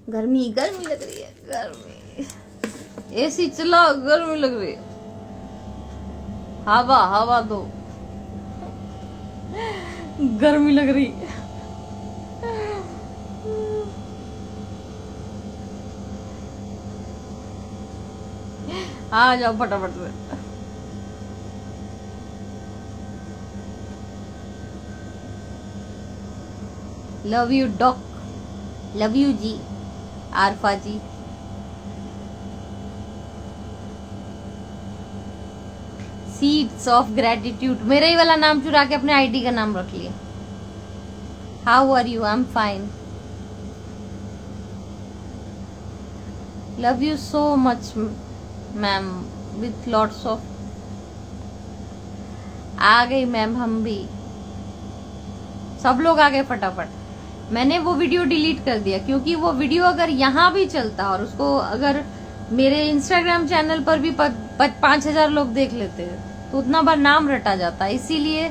गर्मी गर्मी लग रही है, गर्मी। एसी चला, गर्मी लग रही है। हवा हवा दो, गर्मी लग रही है। आ जाओ फटाफट से। Love you doc, love you जी, Arfa ji. Seeds of gratitude, मेरा ही वाला नाम चुरा के अपने आईडी का नाम रख लिया। How are you? I am fine. Love you so much ma'am, with lots of. आ गई मैम, हम भी सब लोग आ गए फटाफट। मैंने वो वीडियो डिलीट कर दिया क्योंकि वो वीडियो अगर यहाँ भी चलता और उसको अगर मेरे इंस्टाग्राम चैनल पर भी 5,000 लोग देख लेते तो उतना बार नाम रटा जाता। इसीलिए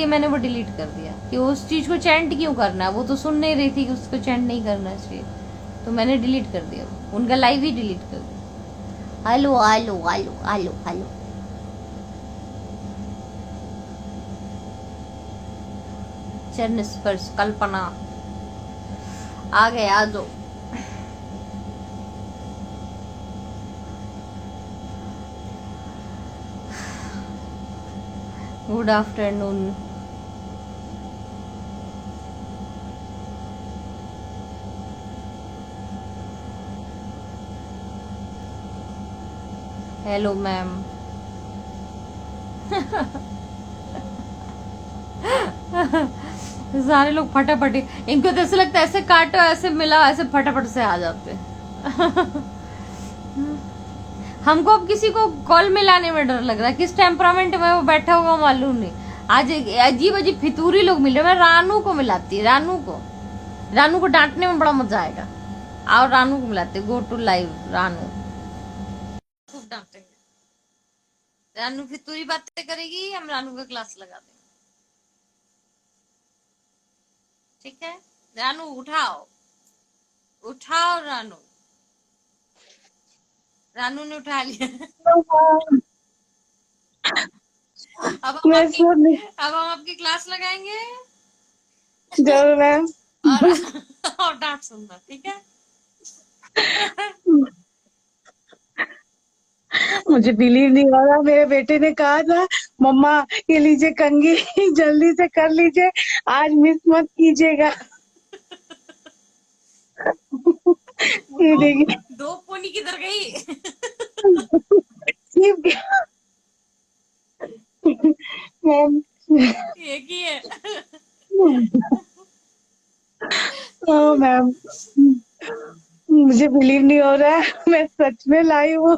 मैंने वो डिलीट कर दिया कि उस चीज को चैंट क्यों करना है। वो तो सुन नहीं रही थी कि उसको चैंट नहीं करना चाहिए, तो मैंने डिलीट कर दिया, उनका लाइव ही डिलीट कर दिया। Hello hello hello hello hello. चरण स्पर्श कल्पना आ गए, आ जाओ। Good afternoon. Hello ma'am. सारे लोग फटाफट, इनको तो ऐसे लगता है ऐसे काटो ऐसे मिला ऐसे फटाफट से आ जाते। हमको अब किसी को कॉल मिलाने में डर लग रहा है, किस टेम्परामेंट में वो बैठा हुआ मालूम नहीं। आज अजीब अजीब फितूरी लोग मिल रहे। मैं रानू को मिलाती, रानू को डांटने में बड़ा मजा आएगा। और रानू को मिलाते, गो टू लाइव रानू, खूब डांटेंगे। रानू फितूरी बातें करेगी, हम रानू का क्लास लगा देंगे। ठीक है रानू, उठाओ उठाओ रानू। रानू ने उठा लिया। अब हम आपकी क्लास लगाएंगे। जरूर मैम। और डांट सुनना, ठीक है। मुझे बिलीव नहीं हो रहा, मेरे बेटे ने कहा था मम्मा ये लीजिए कंघी, जल्दी से कर लीजिए, आज मिस मत कीजिएगा। ये देखिए दो पोनी किधर गई। मैम। एक ही है। ओ मैम, मुझे बिलीव नहीं हो रहा है, मैं सच में लाई हूँ।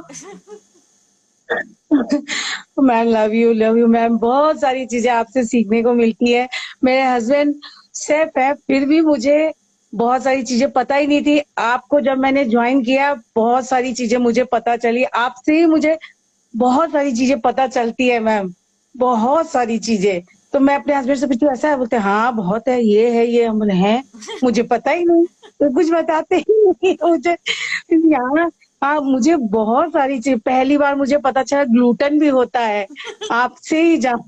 Ma'am love you ma'am. बहुत सारी चीजें आपसे सीखने को मिलती है। मेरे हस्बैंड शेफ है, फिर भी मुझे बहुत सारी चीजें पता ही नहीं थी। आपको जब मैंने ज्वाइन किया बहुत सारी चीजें मुझे पता चली। आपसे ही मुझे बहुत सारी चीजें पता चलती है मैम, बहुत सारी चीजें। तो मैं अपने हस्बैंड से पूछती हूँ ऐसा है, बोलते हाँ बहुत है, ये हम बोले हैं मुझे पता ही नहीं, तो कुछ बताते ही नहीं मुझे। यहाँ हाँ, मुझे बहुत सारी चीज, पहली बार मुझे पता चला ग्लूटन भी होता है, आपसे ही जान।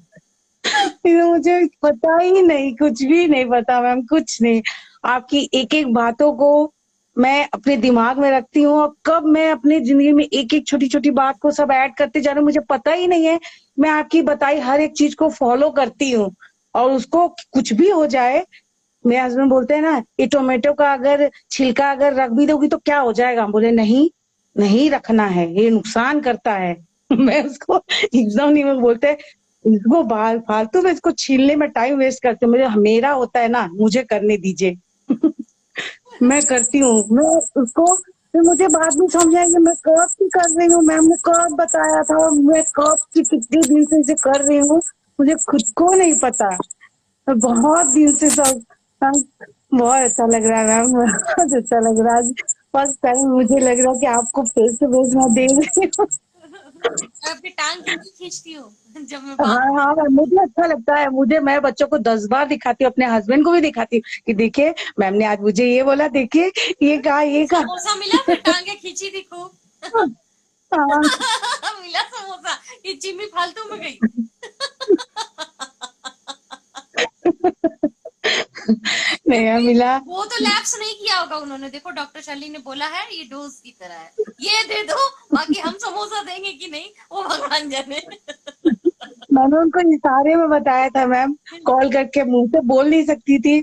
मुझे पता ही नहीं, कुछ भी नहीं पता मैम, कुछ नहीं। आपकी एक एक बातों को मैं अपने दिमाग में रखती हूँ, और कब मैं अपनी जिंदगी में एक एक छोटी छोटी बात को सब ऐड करते जा रही हूँ मुझे पता ही नहीं है। मैं आपकी बताई हर एक चीज को फॉलो करती हूँ, और उसको कुछ भी हो जाए, मेरे हस्बैंड बोलते हैं ना ये टोमेटो का अगर छिलका अगर रख भी दोगी तो क्या हो जाएगा, हम बोले नहीं नहीं रखना है, ये नुकसान करता है। मैं उसको एकदम नहीं, मैं बोलते इसको बाल फालतू में इसको छीलने में टाइम वेस्ट करते, मुझे मेरा होता है ना, मुझे करने दीजिए। मैं करती हूँ, मैं उसको, फिर मुझे बाद में समझ आएंगे मैं कब की कर रही हूँ, मैम ने कब बताया था, मैं कब की कितने दिन से इसे कर रही हूँ, मुझे खुद को नहीं पता। बहुत दिन से सब, बहुत अच्छा लग रहा है मैम, बहुत अच्छा लग रहा है। फर्स्ट टाइम मुझे लग रहा है कि आपको फेस टू फेस मैं देख रही हूँ। अपनी टांग क्यों नहीं खींचती हो जब मैं बात हाँ हाँ मैम, मुझे अच्छा लगता है। मुझे, मैं बच्चों को 10 बार दिखाती हूँ, अपने हस्बैंड को भी दिखाती हूँ कि देखिए मैम ने आज मुझे ये बोला, देखिए ये कहा, ये कहा। समोसा मिला फिर टांगे खींची थी खूब। हाँ। मिला समोसा, ये चिम्मी फालतू में गई। नहीं मैम, क्योंकि मिला। वो तो लैप्स नहीं किया होगा उन्होंने, देखो डॉक्टर शर्ली ने बोला है ये डोज की तरह है, ये दे दो, बाकी हम समोसा देंगे कि नहीं वो भगवान जाने। मैंने उनको इशारे में बताया था मैम, कॉल करके, मुंह से बोल नहीं सकती थी।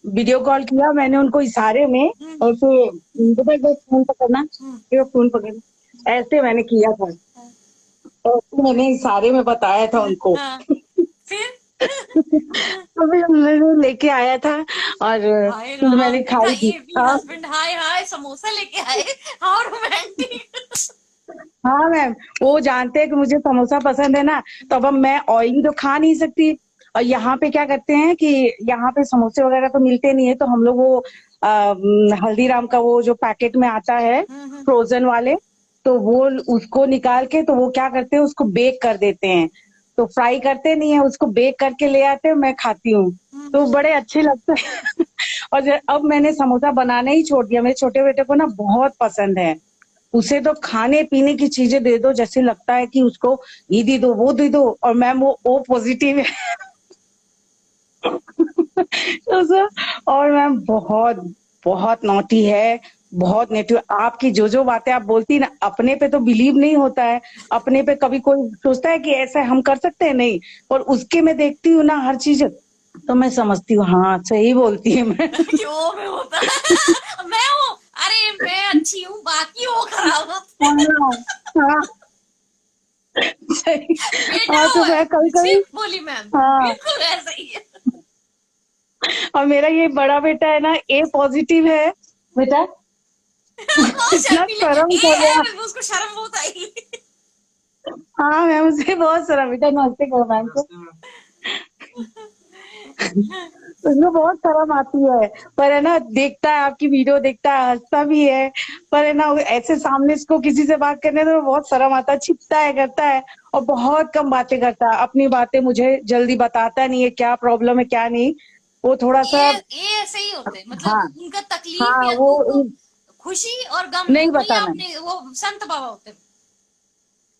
वीडियो कॉल किया मैंने उनको इशारे में, और फिर बेटा एक बार फोन पकड़ना, ये फोन पकड़ना, ऐसे मैंने किया था। और फिर मैंने इशारे में बताया था उनको। हाँ फिर तो फिर मैंने लेके आया था, और हाय फिर राम, मैंने देखा खाई थी। ये भी हाँ हस्बैंड, हाय हाय समोसा लेके आए, हाउ रोमांटिक। हाँ मैम, वो जानते हैं कि मुझे समोसा पसंद है ना, तो अब मैं ऑयली तो खा नहीं सकती। और यहाँ पे क्या करते हैं कि यहाँ पे समोसे वगैरह तो मिलते नहीं है, तो हम लोग वो हल्दीराम का वो जो पैकेट में आता है फ्रोजन वाले, तो वो उसको निकाल के, तो वो क्या करते हैं उसको बेक कर देते हैं। तो फ्राई करते नहीं है उसको, बेक करके ले आते हैं, मैं खाती हूँ। तो बड़े अच्छे लगते हैं। और अब मैंने समोसा बनाना ही छोड़ दिया, मेरे छोटे बेटे को ना बहुत पसंद है। उसे तो खाने पीने की चीजें दे दो, जैसे लगता है कि उसको ये दे दो वो दे दो, और मैम वो ओ पॉजिटिव है। तो और मैम बहुत बहुत नॉटी है, बहुत नेटिव। आपकी जो जो बातें आप बोलती ना, अपने पे तो बिलीव नहीं होता है, अपने पे कभी कोई सोचता है कि ऐसा हम कर सकते हैं, नहीं। और उसके मैं देखती हूँ ना हर चीज, तो मैं समझती हूँ हाँ सही बोलती है मैं। क्यों में होता है। मैं हूँ, अरे मैं अच्छी हूँ बाकी वो खराब होते हैं। हाँ हाँ सही। बेटा हाँ वो तो है, मैं कभी कभी, सिर्फ बोली मैम, हाँ, बिल्कुल ऐसा ही है। और मेरा ये बड़ा बेटा है ना, ए पॉजिटिव है बेटा। बहुत इतना शर्मीले, शर्म ए कर रहा। है उसको शर्म बहुत आई। हाँ मैम, मुझे बहुत शर्म, बेटा नमस्ते करो मैम को। उसमें बहुत शर्म आती है, पर है ना, देखता है आपकी वीडियो, देखता है, हंसता भी है। पर है ना, वो ऐसे सामने इसको किसी से बात करने तो बहुत शर्म आता है, छिपता है, करता है। और बहुत कम बातें करता है, अपनी बातें मुझे जल्दी बताता नहीं है, क्या प्रॉब्लम है क्या नहीं। वो थोड़ा सा, ये ऐसे ही होते हैं, हाँ मतलब उनका तकलीफ हाँ, या वो दुख, खुशी और गम नहीं दोनों ही बताना। आपने, वो संत बाबा होते हैं,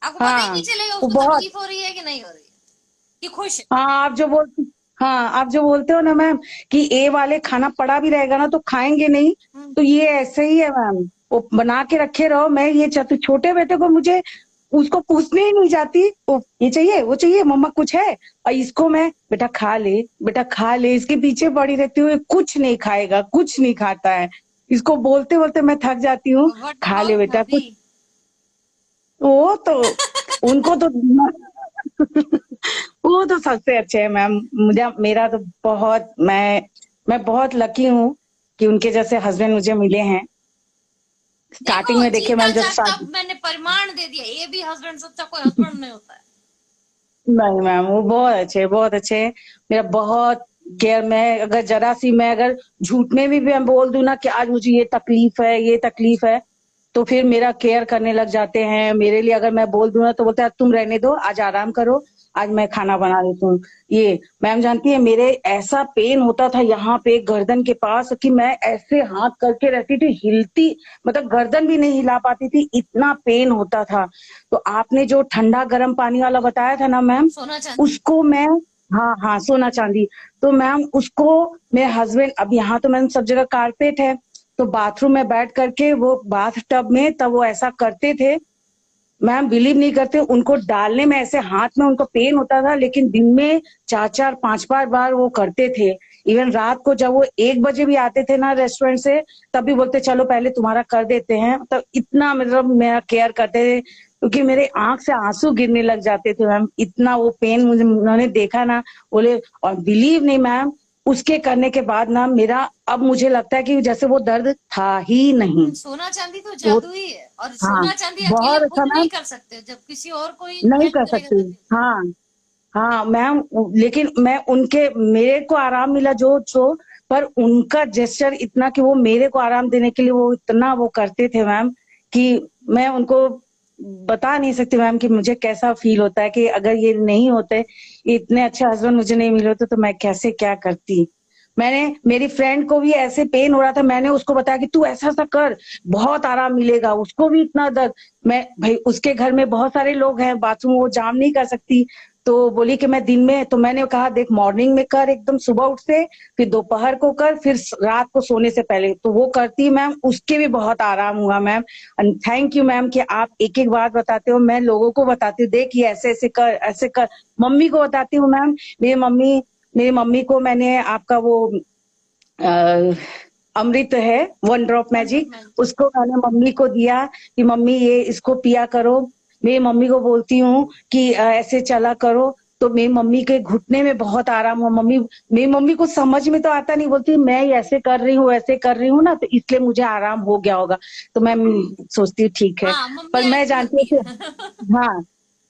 आपको पता ही हाँ नहीं चलेगा वो उसको बहुत, तकलीफ हो रही है कि नहीं हो रही है, कि खुश है। हाँ आप जो बोल, हाँ आप जो बोलते हो ना मैम, कि ए वाले खाना पड़ा भी रहेगा ना तो खाएंगे नहीं, तो ये ऐसे ही है मैम। वो बना के रखे रहो, मैं ये चाहती हूँ, छोटे बेटे को मुझे उसको पूछने ही नहीं जाती, वो ये चाहिए वो चाहिए, मम्मा कुछ है। और इसको मैं, बेटा खा ले, बेटा खा ले, इसके पीछे पड़ी रहती हूँ, ये कुछ नहीं खाएगा, कुछ नहीं खाता है। इसको बोलते बोलते मैं थक जाती हूँ। व्हाट खा ले अबाउट बेटा भाभी। कुछ। वो तो, उनको तो वो तो सबसे अच्छे हैं मैम। मुझे, मेरा तो बहुत, मैं बहुत लकी हूँ कि उनके जैसे हस्बैंड मुझे मिले हैं। देखो स्टार्टिंग में देखिए जीता मैम, जब जागता, स्टार्ट, मैंने प्रमाण दे दिया, ये भी हस्बैंड सच्चा कोई हस्बैंड नहीं होता है। नहीं मैम वो बहुत अच्छे हैं, बहुत अच्छे हैं। मेरा बहुत केयर, मैं अगर जरा सी, मैं अगर झूठ में भी मैं बोल दूं ना कि आज मुझे ये तकलीफ है, ये तकलीफ है, तो फिर मेरा केयर करने लग जाते हैं मेरे लिए। अगर मैं बोल दूं ना तो बोलते हैं तुम रहने दो, आज आराम करो, आज मैं खाना बना देती हूँ। ये मैम जानती है, मेरे ऐसा पेन होता था यहाँ पे गर्दन के पास, कि मैं ऐसे हाथ करके रहती थी, हिलती, मतलब गर्दन भी नहीं हिला पाती थी, इतना पेन होता था। तो आपने जो ठंडा गर्म पानी वाला बताया था ना मैम, सोना चांदी। उसको मैं, हाँ हाँ सोना चांदी, तो मैम उसको मेरे हस्बैंड, अब यहाँ तो मैम सब जगह कारपेट है, तो बाथरूम में बैठ करके वो बाथ टब में, तब वो ऐसा करते थे। मैम बिलीव नहीं करते, उनको डालने में ऐसे हाथ में उनको पेन होता था, लेकिन दिन में 4-4 5 5 बार वो करते थे। इवन रात को जब वो 1 बजे भी आते थे ना रेस्टोरेंट से, तब भी बोलते चलो पहले तुम्हारा कर देते हैं। तो इतना मतलब मेरा केयर करते थे, क्योंकि मेरे आंख से आंसू गिरने लग जाते थे मैम, इतना वो पेन मुझे उन्होंने देखा ना, बोले। और बिलीव नहीं मैम, उसके करने के बाद ना मेरा, अब मुझे लगता है कि जैसे वो दर्द था ही नहीं। सोना चांदी तो वो, जादू ही है, और हाँ सोना चांदी अकेले बहुत अच्छा खुद नहीं मैम, कर सकते, जब किसी और कोई नहीं हेल्प कर करेगा सकती। तभी। हाँ हाँ मैम, लेकिन मैं उनके, मेरे को आराम मिला जो जो, पर उनका जेस्चर इतना कि वो मेरे को आराम देने के लिए वो इतना वो करते थे मैम, कि मैं उनको बता नहीं सकती मैम कि मुझे कैसा फील होता है कि अगर ये नहीं होते, इतने अच्छे हस्बैंड मुझे नहीं मिले होते तो मैं कैसे क्या करती। मैंने मेरी फ्रेंड को भी ऐसे पेन हो रहा था, मैंने उसको बताया कि तू ऐसा ऐसा कर, बहुत आराम मिलेगा। उसको भी इतना दर्द, मैं भाई उसके घर में बहुत सारे लोग हैं, बाथरूम वो जाम नहीं कर सकती, तो बोली कि मैं दिन में, तो मैंने कहा देख मॉर्निंग में कर, एकदम सुबह उठते, फिर दोपहर को कर, फिर रात को सोने से पहले, तो वो करती मैम, उसके भी बहुत आराम हुआ ma'am. And thank you ma'am कि आप एक एक बात बताते हो, मैं लोगों को बताती हूँ, देख ये ऐसे ऐसे कर, ऐसे कर। मम्मी को बताती हूँ मैम, मेरी मम्मी को मैंने आपका वो अ, अमृत है, one drop wonder magic, man. उसको मैंने मम्मी को दिया कि मम्मी ये इसको पिया करो। मेरी मम्मी को बोलती हूँ कि ऐसे चला करो, तो मेरी मम्मी के घुटने में बहुत आराम हुआ। मेरी मम्मी को समझ में तो आता नहीं, बोलती मैं ये ऐसे कर रही हूँ, ऐसे कर रही हूँ ना, तो इसलिए मुझे आराम हो गया होगा। तो मैं सोचती हूँ ठीक है, हाँ, मम्मी पर मैं ऐसी जानती होती हूँ कि है। हाँ,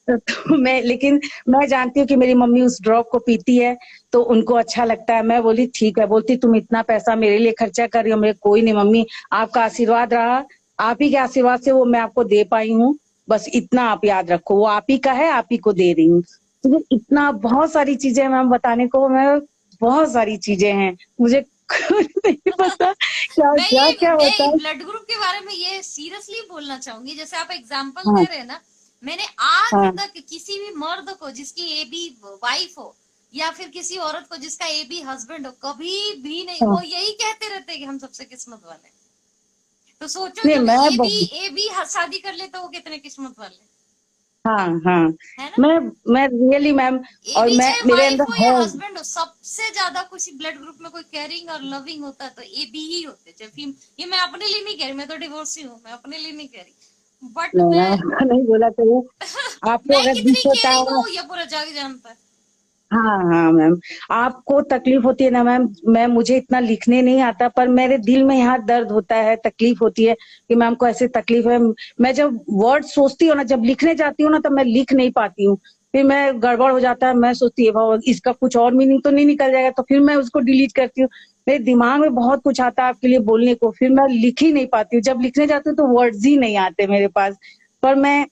तो मैं जानती हूँ कि मेरी मम्मी उस ड्रॉप को पीती है तो उनको अच्छा लगता है। मैं बोली ठीक है, बोलती तुम इतना पैसा मेरे लिए खर्चा कर रही हो, मेरे कोई नहीं मम्मी, आपका आशीर्वाद रहा, आप ही के आशीर्वाद से वो मैं आपको दे पाई हूँ, बस इतना आप याद रखो, वो आप ही का है, आप ही को दे रही हूँ। तो इतना बहुत सारी चीजें मैम बताने को, मैं बहुत सारी चीजें हैं, मुझे कुछ नहीं पता क्या क्या क्या मैं बताऊं। ब्लड ग्रुप के बारे में ये सीरियसली बोलना चाहूंगी, जैसे आप एग्जांपल हाँ दे रहे हैं ना, मैंने आज हाँ तक किसी भी मर्द को जिसकी ए बी वाइफ हो, या फिर किसी औरत को जिसका ए बी हस्बैंड हो, कभी भी नहीं, हाँ। वो यही कहते रहते हैं कि हम सबसे किस्मत वाले हैं। तो सोचो नहीं जब मैं ए बी शादी कर ले तो वो कितने किस्मत वाले हाँ हाँ, है ना। मैं रियली मैम, ए और बी मैं चाहे मेरे वाइफ अंदर हो या है। हस्बैंड हो, सबसे ज्यादा किसी ब्लड ग्रुप में कोई केयरिंग और लविंग होता है तो ए बी ही होते हैं। जब ये मैं अपने लिए नहीं कह रही, मैं तो डिवोर्सी हूँ, मैं अपने लिए नहीं कह रही, बट नहीं मैं मैम ऐसा नहीं बोला चाहिए, आपको मैं अगर कितनी दुख होता केयरिंग है। हूँ ये पूरा जग जानता है। हाँ हाँ मैम, आपको तकलीफ होती है ना मैम, मैं मुझे इतना लिखने नहीं आता, पर मेरे दिल में यहाँ दर्द होता है, तकलीफ होती है कि मैम को ऐसे तकलीफ है। मैं जब वर्ड सोचती हूँ ना, जब लिखने जाती हूँ ना, तब मैं लिख नहीं पाती हूँ, फिर मैं गड़बड़ हो जाता है, मैं सोचती है भाव इसका कुछ और मीनिंग तो नहीं निकल जाएगा, तो फिर मैं उसको डिलीट करती हूँ। मेरे दिमाग में बहुत कुछ आता है आपके लिए बोलने को, फिर मैं लिख ही नहीं पाती हूँ, जब लिखने जाती हूँ तो वर्ड्स ही नहीं आते मेरे पास। पर मैं,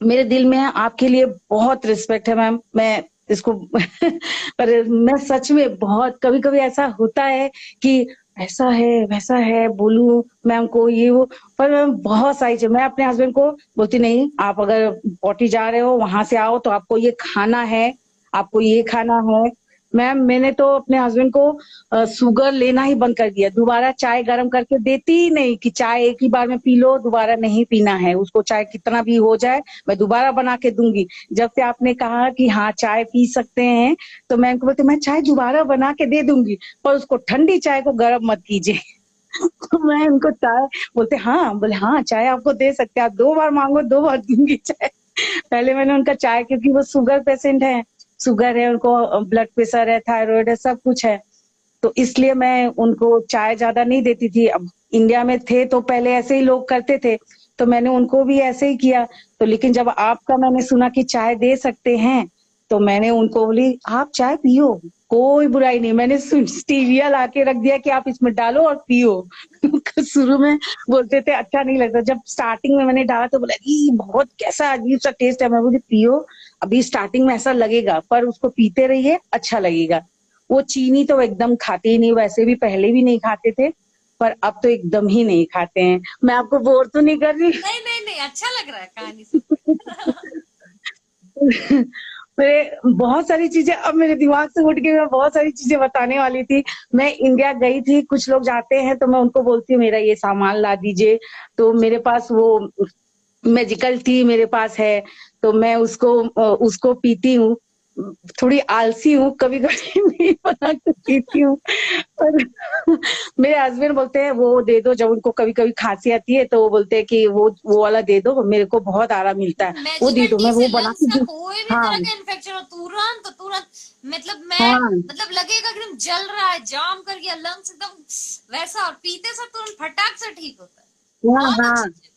मेरे दिल में आपके लिए बहुत रिस्पेक्ट है मैम, मैं इसको पर मैं सच में बहुत, कभी कभी ऐसा होता है कि ऐसा है वैसा है, बोलूं मैम को ये वो, पर मैम बहुत सारी चीज मैं अपने हस्बैंड को बोलती, नहीं आप अगर पॉटी जा रहे हो वहां से आओ तो आपको ये खाना है, आपको ये खाना है। मैम मैंने तो अपने हस्बैंड को शुगर लेना ही बंद कर दिया, दोबारा चाय गर्म करके देती ही नहीं, कि चाय एक ही बार में पी लो, दोबारा नहीं पीना है उसको, चाहे कितना भी हो जाए मैं दोबारा बना के दूंगी। जब से आपने कहा कि हाँ चाय पी सकते हैं, तो मैं उनको बोलती मैं चाय दोबारा बना के दे दूंगी, पर उसको ठंडी चाय को गर्म मत कीजिए। तो मैं उनको चाय, बोलते हाँ, बोले हाँ चाय आपको दे सकते हैं, आप 2 बार मांगो 2 बार दूंगी चाय। पहले मैंने उनका चाय, क्योंकि वो शुगर पेशेंट है, शुगर है उनको, ब्लड प्रेशर है, थायराइड है, सब कुछ है, तो इसलिए मैं उनको चाय ज्यादा नहीं देती थी। अब इंडिया में थे तो पहले ऐसे ही लोग करते थे, तो मैंने उनको भी ऐसे ही किया। तो लेकिन जब आपका मैंने सुना कि चाय दे सकते हैं, तो मैंने उनको बोली आप चाय पियो, कोई बुराई नहीं, मैंने स्टीविया ला के रख दिया कि आप इसमें डालो और पियो। शुरू में बोलते थे अच्छा नहीं लगता, जब स्टार्टिंग में मैंने डाला तो बोला ये बहुत कैसा अजीब सा टेस्ट है, मैं बोली पियो, अभी स्टार्टिंग में ऐसा लगेगा पर उसको पीते रहिए अच्छा लगेगा। वो चीनी तो एकदम खाते ही नहीं, वैसे भी पहले भी नहीं खाते थे, पर अब तो एकदम ही नहीं खाते हैं। मैं आपको बोर तो नहीं कर रही? नहीं नहीं नहीं, अच्छा लग रहा है कहानी सुन के। मेरे बहुत सारी चीजें अब मेरे दिमाग से उठ गई, मैं बहुत सारी चीजें बताने वाली थी। मैं इंडिया गई थी, कुछ लोग जाते हैं तो मैं उनको बोलती हूँ मेरा ये सामान ला दीजिए, तो मेरे पास वो मैजिकल टी मेरे पास है, तो मैं उसको पीती हूँ। थोड़ी आलसी हूँ, कभी कभी नहीं बना के पीती हूँ, पर मेरे हस्बैंड बोलते हैं वो दे दो, जब उनको कभी कभी खांसी आती है तो वो बोलते हैं कि वो वाला दे दो, मेरे को बहुत आराम मिलता है, वो दे मैजिकल दो, टी मैं से वो बना लंग्स के का दूँ। कोई भी हाँ तरह का इन्फेक्शन हो तुरंत तुरंत, मतलब मैं, हाँ मतलब लगेगा कि एकदम जल रहा है, जाम कर गया लंग्स एकदम वैसा, और पीते से तुरंत फटाक से ठीक होता है। हाँ बहुत हाँ, अच्छी चीज।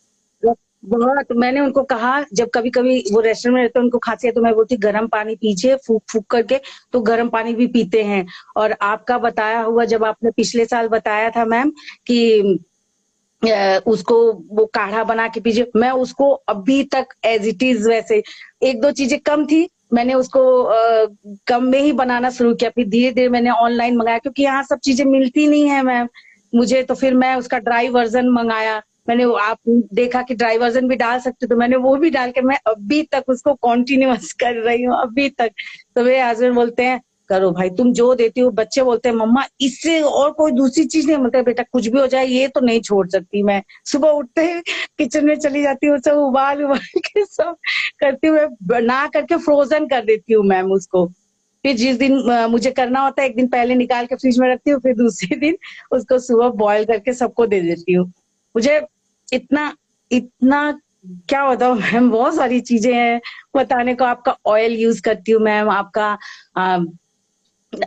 बहुत मैंने उनको कहा, जब कभी कभी वो रेस्टोरेंट में रहते हैं उनको खांसी है तो मैं बोलती गर्म पानी पीजिए फूक फूक करके, तो गर्म पानी भी पीते हैं। और आपका बताया हुआ, जब आपने पिछले साल बताया था मैम कि उसको वो काढ़ा बना के पीजिए। मैं उसको अभी तक एज इट इज वैसे, एक दो चीजें कम थी, मैंने उसको कम में ही बनाना शुरू किया, फिर धीरे धीरे मैंने ऑनलाइन मंगाया, क्योंकि यहाँ सब चीजें मिलती नहीं है मैम मुझे, तो फिर मैं उसका ड्राई वर्जन मंगाया। मैंने आप देखा कि ड्राई वर्जन भी डाल सकते, तो मैंने वो भी डाल के मैं अभी तक उसको कॉन्टिन्यूअस कर रही हूँ अभी तक। तो मेरे हस्बैंड बोलते हैं करो भाई, तुम जो देती हो। बच्चे बोलते हैं मम्मा इससे और कोई दूसरी चीज नहीं, बोलते बेटा कुछ भी हो जाए ये तो नहीं छोड़ सकती मैं। सुबह उठते ही किचन में चली जाती हूँ, सब उबाल उबाल के सब करती हूँ, बना करके फ्रोजन कर देती हूँ मैम उसको। फिर जिस दिन मुझे करना होता है, एक दिन पहले निकाल के फ्रिज में रखती हूँ, फिर दूसरे दिन उसको सुबह बॉयल करके सबको दे देती हूँ। मुझे इतना इतना क्या बताऊँ मैम, बहुत सारी चीजें हैं बताने को। आपका ऑयल यूज करती हूँ मैम, आपका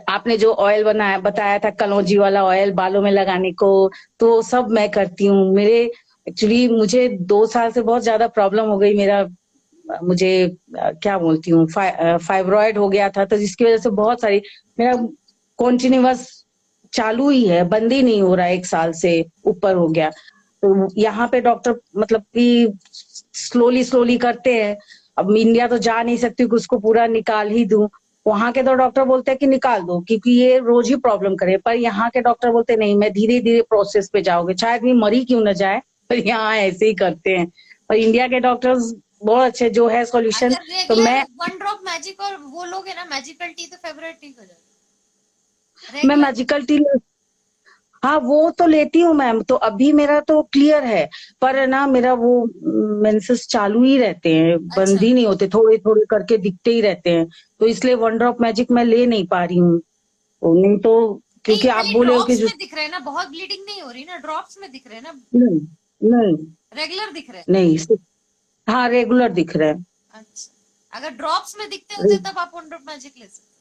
आपने जो ऑयल बनाया बताया था कलौंजी वाला ऑयल बालों में लगाने को, तो सब मैं करती हूँ। मेरे एक्चुअली मुझे 2 साल से बहुत ज्यादा प्रॉब्लम हो गई। मेरा मुझे क्या बोलती हूँ, फाइब्रॉइड हो गया था, तो जिसकी वजह से बहुत सारी, मेरा कॉन्टिन्यूअस चालू ही है, बंद ही नहीं हो रहा है, 1 साल से ऊपर हो गया। तो यहाँ पे डॉक्टर मतलब कि स्लोली स्लोली करते हैं। अब इंडिया तो जा नहीं सकती कि उसको पूरा निकाल ही दूं। वहां के तो डॉक्टर बोलते हैं कि निकाल दो, क्योंकि ये रोज ही प्रॉब्लम करे, पर यहाँ के डॉक्टर बोलते नहीं, मैं धीरे धीरे प्रोसेस पे जाओगे, शायद भी मरी क्यों ना जाए, पर यहाँ ऐसे ही करते हैं। और इंडिया के डॉक्टर्स बहुत अच्छे, जो है सॉल्यूशन। अगर तो रेगुलर मैं 1 ड्रॉप मैजिक और वो लोगे ना मैजिकल टी, तो फेवरेट टी हो जाएगा मैं रेगुलर। मैजिकल टी, हाँ वो तो लेती हूँ मैम, तो अभी मेरा तो क्लियर है। पर ना मेरा वो मेंसेस चालू ही रहते हैं, बंद अच्छा, ही नहीं होते, थोड़े थोड़े करके दिखते ही रहते हैं। तो इसलिए 1 ड्रॉप मैजिक मैं ले नहीं पा रही हूँ। तो नहीं तो, क्योंकि नहीं आप खाली बोले हो कि ड्रॉप्स जो, में दिख रहे हैं ना, बहुत ब्लीडिंग नहीं हो रही ना, ड्रॉप्स में दिख रहे हैं ना, नहीं नहीं रेगुलर दिख रहे हैं। नहीं, हाँ रेगुलर दिख रहा है। अच्छा, अगर ड्रॉप्स में दिखते होते तब आप 1 ड्रॉप मैजिक ले सकते।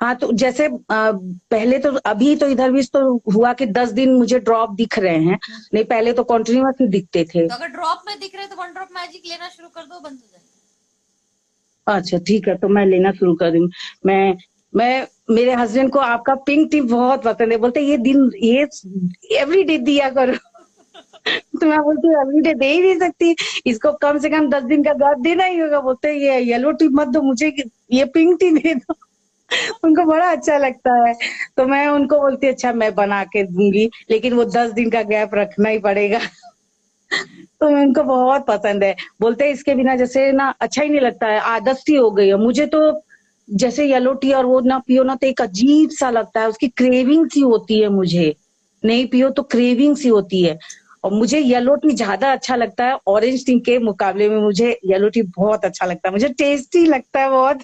हाँ तो जैसे पहले तो, अभी तो इधर भी तो हुआ कि 10 दिन मुझे ड्रॉप दिख रहे हैं, नहीं पहले तो कंटिन्यूअस ही दिखते थे। तो अगर ड्रॉप में दिख रहे हैं तो 1 ड्रॉप मैजिक लेना शुरू कर दो, बंद हो जाएगा। अच्छा ठीक है, तो मैं लेना शुरू कर दूँ। मैं मेरे हस्बैंड को आपका पिंक टी बहुत पसंद है, बोलते ये दिन ये एवरी डे दिया करो। तो मैं बोलती हूँ एवरी डे दे ही नहीं सकती, इसको कम से कम 10 दिन का गैप देना ही होगा। बोलते ये येलो टी मत दो मुझे, ये पिंक टी दे दो। उनको बड़ा अच्छा लगता है। तो मैं उनको बोलती अच्छा मैं बना के दूंगी, लेकिन वो 10 दिन का गैप रखना ही पड़ेगा। तो उनको बहुत पसंद है, बोलते हैं इसके बिना जैसे ना अच्छा ही नहीं लगता है, आदत सी हो गई है मुझे तो। जैसे येलो टी और वो ना पियो ना तो एक अजीब सा लगता है, उसकी क्रेविंग सी होती है मुझे, नहीं पियो तो क्रेविंग सी होती है। और मुझे येलो टी ज्यादा अच्छा लगता है ऑरेंज टी के मुकाबले में, मुझे येलो टी बहुत अच्छा लगता है, मुझे टेस्टी लगता है बहुत।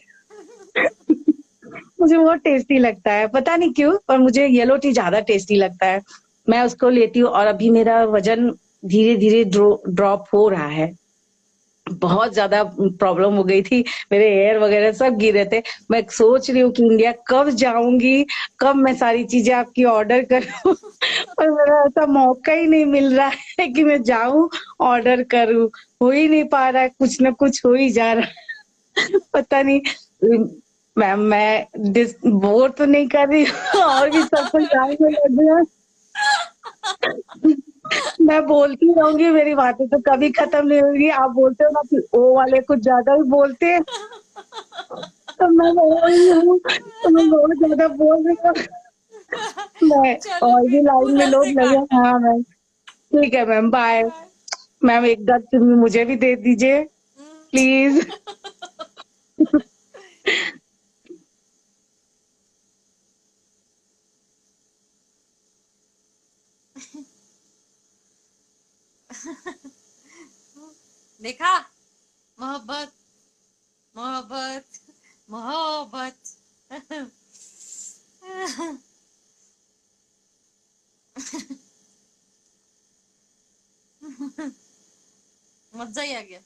मुझे बहुत टेस्टी लगता है, पता नहीं क्यों, पर मुझे येलो टी ज्यादा टेस्टी लगता है। मैं उसको लेती हूँ, और अभी मेरा वजन धीरे धीरे ड्रॉप हो रहा है। बहुत ज्यादा प्रॉब्लम हो गई थी, मेरे हेयर वगैरह सब गिरे थे। मैं सोच रही हूँ कि इंडिया कब जाऊंगी, कब मैं सारी चीजें आपकी ऑर्डर करूँ। पर मेरा ऐसा मौका ही नहीं मिल रहा है कि मैं जाऊं ऑर्डर करूं, हो ही नहीं पा रहा है, कुछ ना कुछ हो ही जा रहा है। पता नहीं मैम, मैं डिस बोर तो नहीं कर रही हूँ, और भी सब कुछ आने लग गया। मैं बोलती रहूंगी, मेरी बातें तो कभी खत्म नहीं होगी। आप बोलते हो ना कि ओ वाले कुछ ज्यादा ही बोलते हैं, तो मैं बोल रही हूँ, तो मैं बहुत ज्यादा बोल रही हूँ। मैं, चलो और भी फिर लाइन में उधर से लोग लगे। काटना। हाँ मैम, ठीक है मैम, बाय। बाय। मैम एक दर्द मुझे भी दे दीजिए प्लीज। देखा, मोहब्बत, मोहब्बत, मोहब्बत। मजा ही आ गया।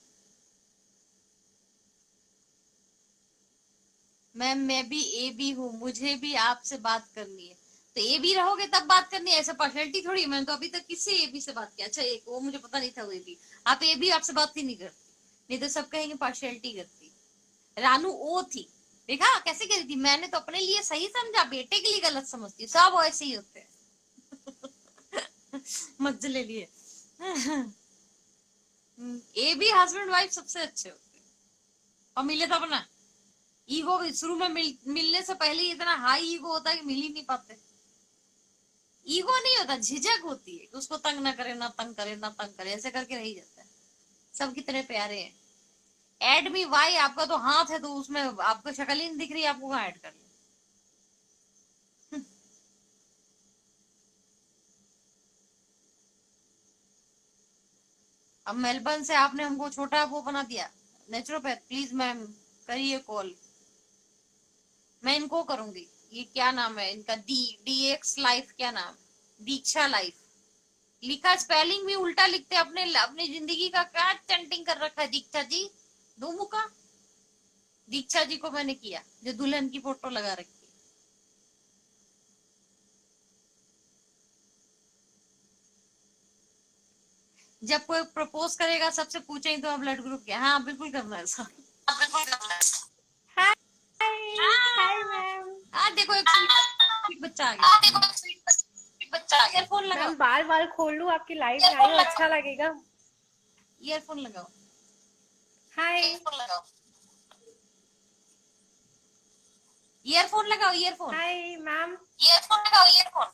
मैम मैं भी ए बी हूँ, मुझे भी आपसे बात करनी है। तो ए बी रहोगे तब बात करनी है, ऐसा पार्शलिटी थोड़ी है। मैंने तो अभी तक किससे ए बी से बात किया। अच्छा एक वो मुझे पता नहीं था वो ए बी, आप ए बी आपसे बात ही नहीं करती, नहीं तो सब कहेंगे पार्शलिटी करती। रानू ओ थी, देखा कैसे कह रही थी, मैंने तो अपने लिए सही समझा, बेटे के लिए गलत समझती हूँ, सब ऐसे ही होते हैं। मजे ले लिए। ये भी हस्बैंड वाइफ सबसे अच्छे होते हैं। और मिले तो अपना ईगो शुरू में मिलने से पहले ही इतना हाई ईगो होता है कि मिल ही नहीं पाते। ईगो नहीं होता, झिझक होती है, उसको तंग ना करे, ना तंग करे, ना तंग करे, ऐसे करके रह जाता है। सब कितने प्यारे हैं। एड मी वाई, आपका तो हाथ है तो उसमें आपको शक्ल ही नहीं दिख रही, आपको कहाँ ऐड कर लिया। अब मेलबर्न से आपने हमको छोटा वो बना दिया। नेचुरोपैथ प्लीज मैम करिए कॉल, मैं इनको करूंगी। ये क्या नाम है इनका, DX लाइफ, क्या नाम, दीक्षा लाइफ। लिखा स्पेलिंग भी उल्टा लिखते, अपने अपनी जिंदगी का क्या चंटिंग कर रखा है दीक्षा जी। दो मुका दीक्षा जी को मैंने किया, जो दुल्हन की फोटो लगा रखी है। जब कोई प्रपोज करेगा सबसे पूछेंगे तो ब्लड ग्रुप क्या। हाँ बिल्कुल करना है सर, बिल्कुल करना है। हाय हाय मैम। देखो एक sweet बच्चा आ गया। देखो एक sweet बच्चा आ गया। ईयरफोन लगाओ, मैम बार बार खोल लूं, आपकी लाइव में आई हूं, अच्छा लगेगा। ईयरफोन लगाओ, हाय ईयरफोन लगाओ, ईयरफोन लगाओ, ईयरफोन, हाय मैम। ईयरफोन लगाओ, ईयरफोन।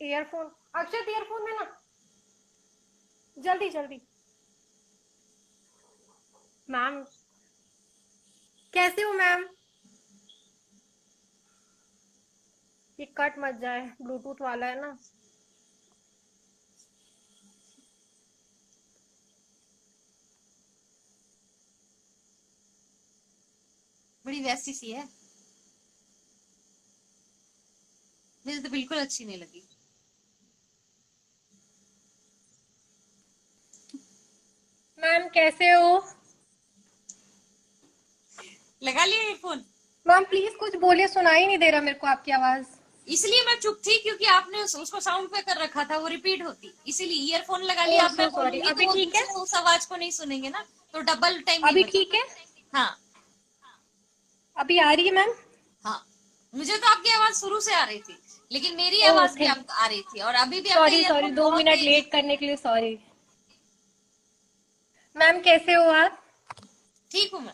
ईयरफोन अक्षत, ईयरफोन देना जल्दी जल्दी। मैम कैसे हो मैम? ये कट मत जाए, ब्लूटूथ वाला है ना। बड़ी वैसी सी है, मुझे तो बिल्कुल अच्छी नहीं लगी। मैम कैसे हो? लगा लिया ईयरफोन? मैम प्लीज कुछ बोलिए, सुनाई नहीं दे रहा मेरे को आपकी आवाज। इसलिए मैं चुप थी क्योंकि आपने उसको साउंड पे कर रखा था, वो रिपीट होती, इसीलिए ईयरफोन लगा लिया। ओह अब सो मैं सॉरी। बोलूंगी अभी तो वो ठीक है? दूसरे उस आवाज को नहीं सुनेंगे ना, तो डबल टाइम नहीं अभी बचा। ठीक है? हाँ अभी आ रही है मैम? हाँ, मुझे तो आपकी आवाज शुरू से आ रही थी, लेकिन मेरी ओह आवाज भी थैंक, आपको आ रही थी, और अभी भी आपका सॉरी सॉरी, ईयरफोन 2 बहुत मिनट तेज है। लेट करने के लिए सॉरी। मैम कैसे हो आप? ठीक हूँ मैं।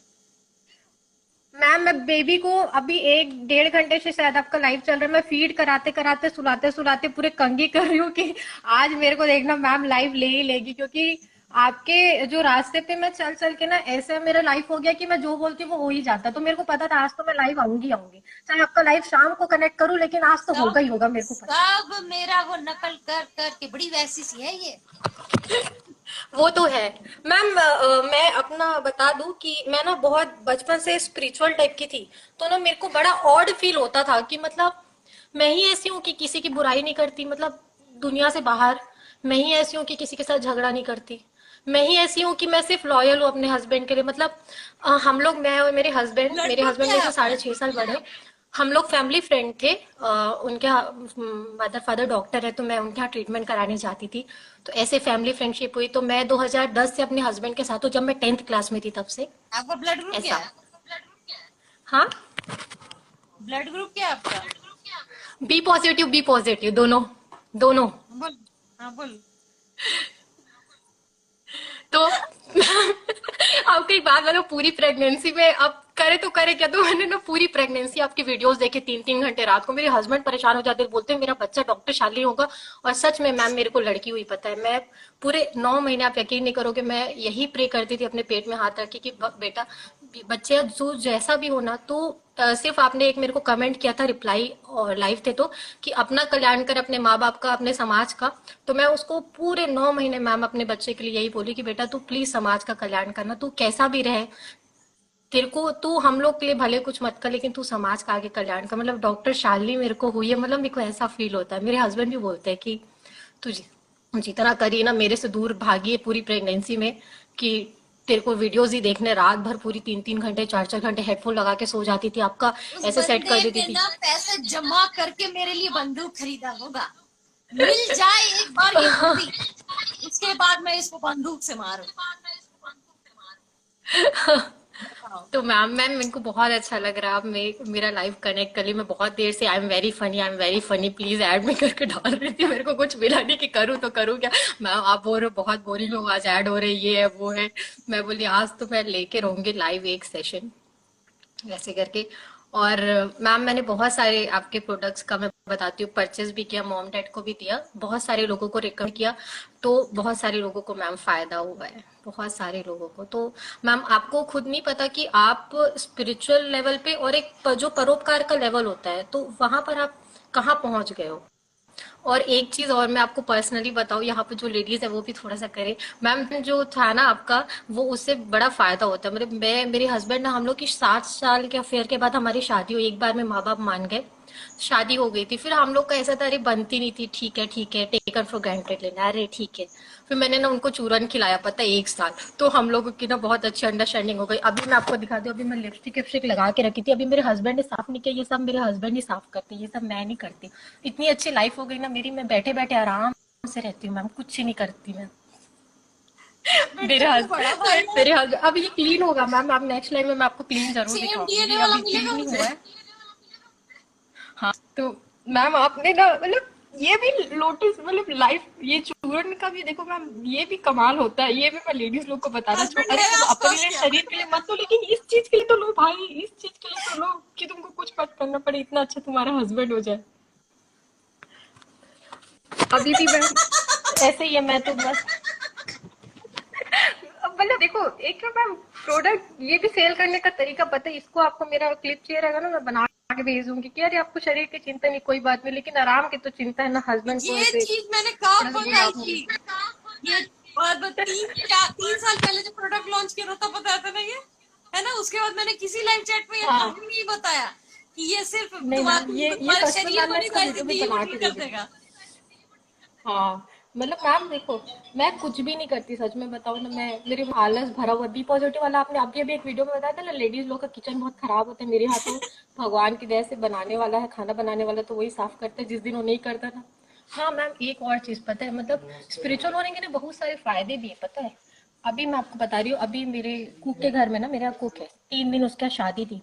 मैम मैं बेबी को अभी 1 डेढ़ घंटे से शायद आपका लाइव चल रहा है, मैं फीड कराते कराते सुलाते सुलाते पूरे कंगी कर रही हूँ कि आज मेरे को देखना मैम लाइव ले ही लेगी, क्योंकि आपके जो रास्ते पे मैं चल चल के ना ऐसे मेरा लाइफ हो गया कि मैं जो बोलती हूँ वो हो ही जाता है। तो मेरे को पता था आज तो मैं लाइव आऊंगी आऊंगी, चाहे आपका लाइव शाम को कनेक्ट करूँ, लेकिन आज तो सब होगा ही होगा, मेरे को पता। सब मेरा वो नकल कर कर के बड़ी वैसी सी है ये। वो तो है। मैम मैं अपना बता दूं कि मैं ना बहुत बचपन से स्पिरिचुअल टाइप की थी, तो ना मेरे को बड़ा ऑड फील होता था कि मतलब मैं ही ऐसी हूँ कि किसी की बुराई नहीं करती, मतलब दुनिया से बाहर। मैं ही ऐसी हूँ कि किसी के साथ झगड़ा नहीं करती। मैं ही ऐसी हूँ कि मैं सिर्फ लॉयल हूँ अपने हस्बैंड के लिए। मतलब हम लोग, मैं और ब्लड मेरे ग्रुप हस्बैंड क्या है मेरे से आपका? 6.5 साल बड़े। हम लोग फैमिली फ्रेंड थे। उनके मदर फादर डॉक्टर है, तो मैं उनके यहाँ ट्रीटमेंट कराने जाती थी। तो ऐसे फैमिली फ्रेंडशिप हुई, तो मैं 2010 से अपने हस्बैंड के साथ हूँ, जब मैं 10th क्लास में थी तब से। आपका ब्लड ग्रुप क्या ऐसा। है? हाँ, ब्लड ग्रुप क्या है आपका? बी पॉजिटिव, दोनों दोनों। बोल, हाँ बोल। तो आपको एक बात बताऊं, पूरी प्रेगनेंसी में अब करे तो करे क्या, तो मैंने ना पूरी प्रेगनेंसी आपकी वीडियोस देखे 3 3 घंटे रात को। मेरे हस्बैंड परेशान हो जाते, बोलते हैं मेरा बच्चा डॉक्टर शाली होगा। और सच में मैम मेरे को लड़की हुई, पता है। मैं पूरे 9 महीने, आप यकीन नहीं करोगे, मैं यही प्रे करती थी अपने पेट में हाथ रख के कि बेटा बच्चे जो जैसा भी हो ना, तो सिर्फ आपने एक मेरे को कमेंट किया था, रिप्लाई और लाइव थे, तो कि अपना कल्याण कर, अपने माँ बाप का, अपने समाज का। तो मैं उसको पूरे 9 महीने मैम अपने बच्चे के लिए यही बोली कि बेटा तू प्लीज समाज का कल्याण करना, तू कैसा भी रहे, तेरे को तू हम लोग के लिए भले कुछ मत कर, लेकिन तू समाज का आगे कल्याण कर। मतलब डॉक्टर शालिनी मेरे को हुई है, मतलब मेरे को ऐसा फील होता है। मेरे हस्बैंड भी बोलते हैं कि तू जितना करी ना, मेरे से दूर भागी है पूरी प्रेगनेंसी में, कि तेरे को वीडियोस ही देखने, रात भर पूरी 3 3 घंटे 4 4 घंटे हेडफोन लगा के सो जाती थी, आपका उस ऐसे सेट कर बंदे देती ने थी। ना पैसे जमा करके मेरे लिए बंदूक खरीदा होगा। मिल जाए एक बार ये मूवी, उसके बाद मैं इसको बंदूक से मारूं। तो मैम मेरे को बहुत अच्छा लग रहा है। आप मेरा लाइव कनेक्ट कर ली। मैं बहुत देर से I am very funny please add में करके डाल रही थी। मेरे को कुछ मिला नहीं कि करूँ तो करूँ क्या। मैम आप बोल रहे हो बहुत बोरिंग लोग आज ऐड हो रहे, ये है वो है। मैं बोली आज तो मैं लेके रहूंगी लाइव एक सेशन वैसे करके। और मैम मैंने बहुत सारे आपके प्रोडक्ट्स का मैं बताती हूँ परचेज भी किया, मॉम डैड को भी दिया, बहुत सारे लोगों को रिकमेंड किया। तो बहुत सारे लोगों को मैम फायदा हुआ है, बहुत सारे लोगों को। तो मैम आपको खुद नहीं पता कि आप स्पिरिचुअल लेवल पे और एक जो परोपकार का लेवल होता है तो वहां पर आप कहाँ पहुंच गए हो। और एक चीज और मैं आपको पर्सनली बताऊं, यहाँ पे जो लेडीज है वो भी थोड़ा सा करे। मैम जो था ना आपका, वो उससे बड़ा फायदा होता है। मतलब मैं मेरे हस्बैंड ना, हम लोग की 7 साल के अफेयर के बाद हमारी शादी हुई। एक बार में माँ बाप मान गए, शादी हो गई थी। फिर हम लोग का ऐसा था, अरे बनती नहीं थी, ठीक है टेकन फॉर ग्रांटेड लेना, अरे ठीक है। फिर मैंने ना उनको चूरन खिलाया, पता है 1 साल। तो हम लोगों की ना बहुत अच्छी अंडरस्टैंडिंग हो गई। अभी मैं आपको दिखा दूं, अभी मैं लिपस्टिक विपस्टिक लगा के रखी थी, अभी मेरे हस्बैंड ने साफ नहीं किया, ये सब मेरे हस्बैंड ही साफ करते हैं, ये सब मैं नहीं करती। इतनी अच्छी लाइफ हो गई ना मेरी, मैं बैठे बैठे आराम से रहती हूँ मैम, कुछ ही नहीं करती मैं। मेरे हस्बैंड अब ये क्लीन होगा मैम, अब नेक्स्ट टाइम में मैं आपको क्लीन जरूर सेम दिखाऊंगी, डीएनए वाला अभी क्लीन मिलेगा नहीं मुझे। हुआ है। हाँ तो मैम आपने ना मतलब ये भी लोटस मतलब लाइफ, ये चूर्ण का भी देखो मैम, ये भी कमाल होता है। ये भी मैं लेडीज लोग को बताना हस्बैंड चाहूँ, अरे है तुम आपका अपने लिए उसके? शरीर के लिए मत लो, लेकिन इस चीज के लिए तो लो भाई, इस चीज के लिए तो लो कि तुमको कुछ मत करना पड़े, इतना अच्छा तुम्हारा हस्बैंड हो जाए। अभी भी मैम ऐसे ही है, मैं तो बस अब मतलब देखो एक ना मैम, प्रोडक्ट ये भी सेल करने का तरीका पता है। इसको आपको मेरा क्लिप चाहिए रहेगा ना, मैं बना के भेज दूंगी कि अरे आपको शरीर की चिंता नहीं, कोई बात नहीं, लेकिन आराम की तो चिंता है ना, हस्बैंड को ये ऐसे चीज मैंने कब थोड़ा सा बताई बुढ़ापा थी? ये और 3 साल पहले जो प्रोडक्ट लॉन्च किया था तब बताया था ना ये, है ना? उसके बाद मैंने किसी लाइव चैट में ये हाँ कभी नहीं बताया कि ये सिर्फ नहीं मैम, तुमको ये तुम्हारे सच में शरीर मैम को मैं नहीं, इसका तुम्हारी वीडियो भी जिंदगी को बना के ठीक कर भेजूंगी। देगा। हाँ मतलब मैम देखो, मैं कुछ भी नहीं करती सच में बताऊँ ना, मैं मेरे में आलस भरा हुआ बी पॉजिटिव वाला। आपने अभी अभी एक वीडियो में बताया था ना, लेडीज लोग का किचन बहुत खराब होता है, मेरे यहाँ तो भगवान की दया से बनाने वाला है, खाना बनाने वाला तो वही साफ करता है जिस दिन वो नहीं करता ना। हाँ मैम एक और चीज पता है, मतलब स्पिरिचुअल होने के ना बहुत सारे फायदे भी है पता है। अभी मैं आपको बता रही हूँ, अभी मेरे कुक के घर में ना, मेरा कुक है, 3 दिन उसके यहाँ शादी थी।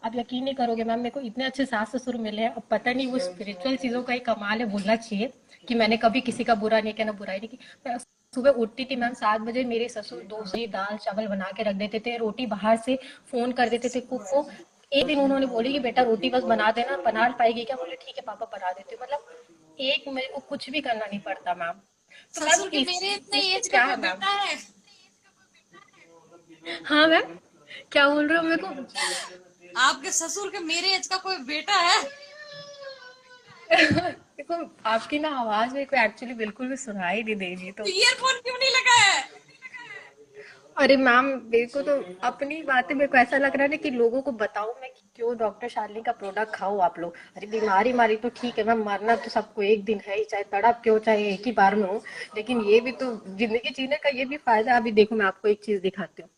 आप यकीन नहीं करोगे मैम, मेरे को इतने अच्छे सास ससुर मिले हैं। अब पता नहीं वो स्पिरिचुअल चीजों का ही कमाल है, बोलना चाहिए कि मैंने कभी किसी का बुरा नहीं किया ना बुराई नहीं की। मैं सुबह उठती थी मैम 7 बजे, मेरे ससुर दूसरी दाल चावल बना के रख देते थे, रोटी बाहर से फोन कर देते थे कुक को। एक दिन उन्होंने बोली कि बेटा रोटी बस बना देना, बना पाएगी क्या? बोले ठीक है पापा बना देती हूँ। मतलब एक मेरे को कुछ भी करना नहीं पड़ता मैम। तो मैम ससुर के मेरे इतने इससे एज का क्या कोई है मैम? बेटा है? हाँ मैम क्या बोल रहे हो मेरे को? आपके ससुर के मेरे एज का कोई बेटा है? देखो आपकी ना आवाज मेरे को एक्चुअली बिल्कुल भी सुनाई नहीं दे रही, तो ईयरफोन क्यों नहीं लगा है? अरे मैम मेरे को तो अपनी बातें, मेरे को ऐसा लग रहा है ना कि लोगों को बताऊं मैं कि क्यों डॉक्टर शालिनी का प्रोडक्ट खाओ आप लोग। अरे बीमारी मारी तो ठीक है मैम, मरना तो सबको एक दिन है ही, चाहे तड़प क्यों, चाहे एक ही बार में हो। लेकिन ये भी तो जिंदगी जीने का ये भी फायदा है। अभी देखो मैं आपको एक चीज दिखाती हूँ,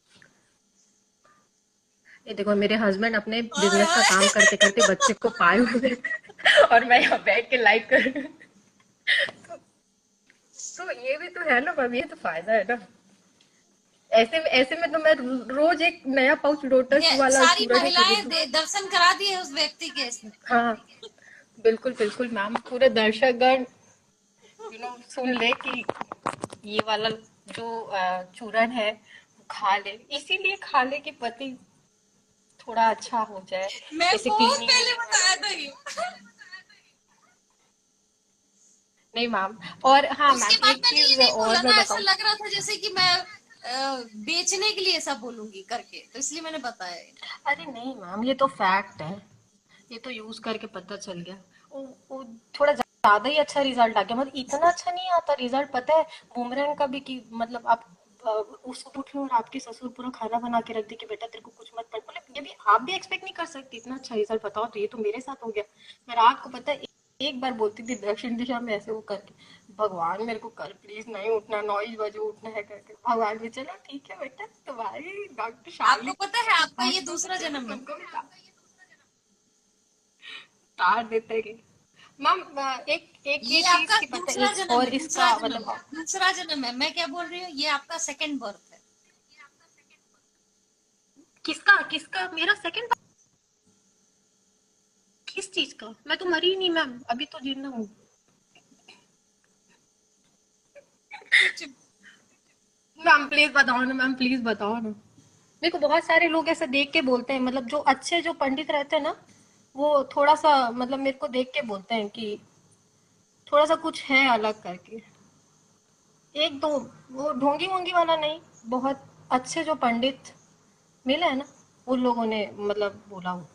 ये देखो मेरे हस्बैंड अपने ओए बिजनेस का काम ओए। करते करते बच्चे को पाए हुए हैं और मैं यहाँ बैठ के लाइव कर रही हूँ। तो ये भी तो है ना मैम, ये तो फायदा है ना। ऐसे में तो मैं रोज एक नया पाउच लोटस ये वाला सारी चूरन ही महिलाएं खरीदूं। दर्शन करा दिए उस व्यक्ति के इसने। हाँ बिल्कुल बिल्कुल मैम, पूरे दर्शकगण सुन ले कि ये वाला जो चूरन है वो खा ले, इसीलिए खा ले कि पति थोड़ा अच्छा हो जाए, मैं जैसे बहुत क्लीनिंग पहले वगैरह बताया हो। था ये। नहीं मैम, और हाँ उसके मैम बाद एक मैंने ये चीज नहीं और बोला मैं ना, ऐसा बताऊँ। लग रहा था जैसे कि मैं बेचने के लिए ऐसा बोलूंगी करके, तो इसलिए मैंने बताया ये। अरे नहीं मैम ये तो फैक्ट है, ये तो यूज करके पता चल गया। वो थोड़ा ज्यादा ही अच्छा रिजल्ट आ गया, मतलब इतना अच्छा नहीं आता रिजल्ट पता है। बुमरैंग का भी कि मतलब आप उसको उठ लो और आपके ससुर पूरा खाना बना के रख दे कि बेटा तेरे को कुछ मत पड़, मतलब ये भी आप भी एक्सपेक्ट नहीं कर सकते इतना अच्छा रिजल्ट। बताओ तो ये तो मेरे साथ हो गया। मैं रात को पता है एक बार बोलती थी दक्षिण दिशा में ऐसे वो करके, भगवान मेरे को कल प्लीज नहीं उठना, 9 बजे उठना है करके, भगवान भी चलो ठीक है बेटा तुम्हारी डॉक्टर आपको शार्ली पता है आपका ये डॉक्टर दूसरा चलो जन्म है? तुमको भी तार देते हैं। मैम एक एक ये ये चीज आपका की पता है, दूसरा एक जन्म और है, इसका दूसरा जन्म, मतलब दूसरा जन्म है। मैं क्या बोल रही हूँ, ये आपका सेकंड बर्थ है। किसका किसका मेरा सेकंड? किस चीज का? मैं तो मरी नहीं मैम, अभी तो जिंदा हूँ। मैम प्लीज बताओ ना, मैम प्लीज बताओ ना। मेरे को बहुत सारे लोग ऐसे देख के बोलते हैं, मतलब जो अच्छे जो पंडित रहते हैं ना, वो थोड़ा सा मतलब मेरे को देख के बोलते हैं कि थोड़ा सा कुछ है अलग करके। एक दो वो ढोंगी वोंगी वाला नहीं, बहुत अच्छे जो पंडित मिले हैं ना, उन लोगों ने मतलब बोला हो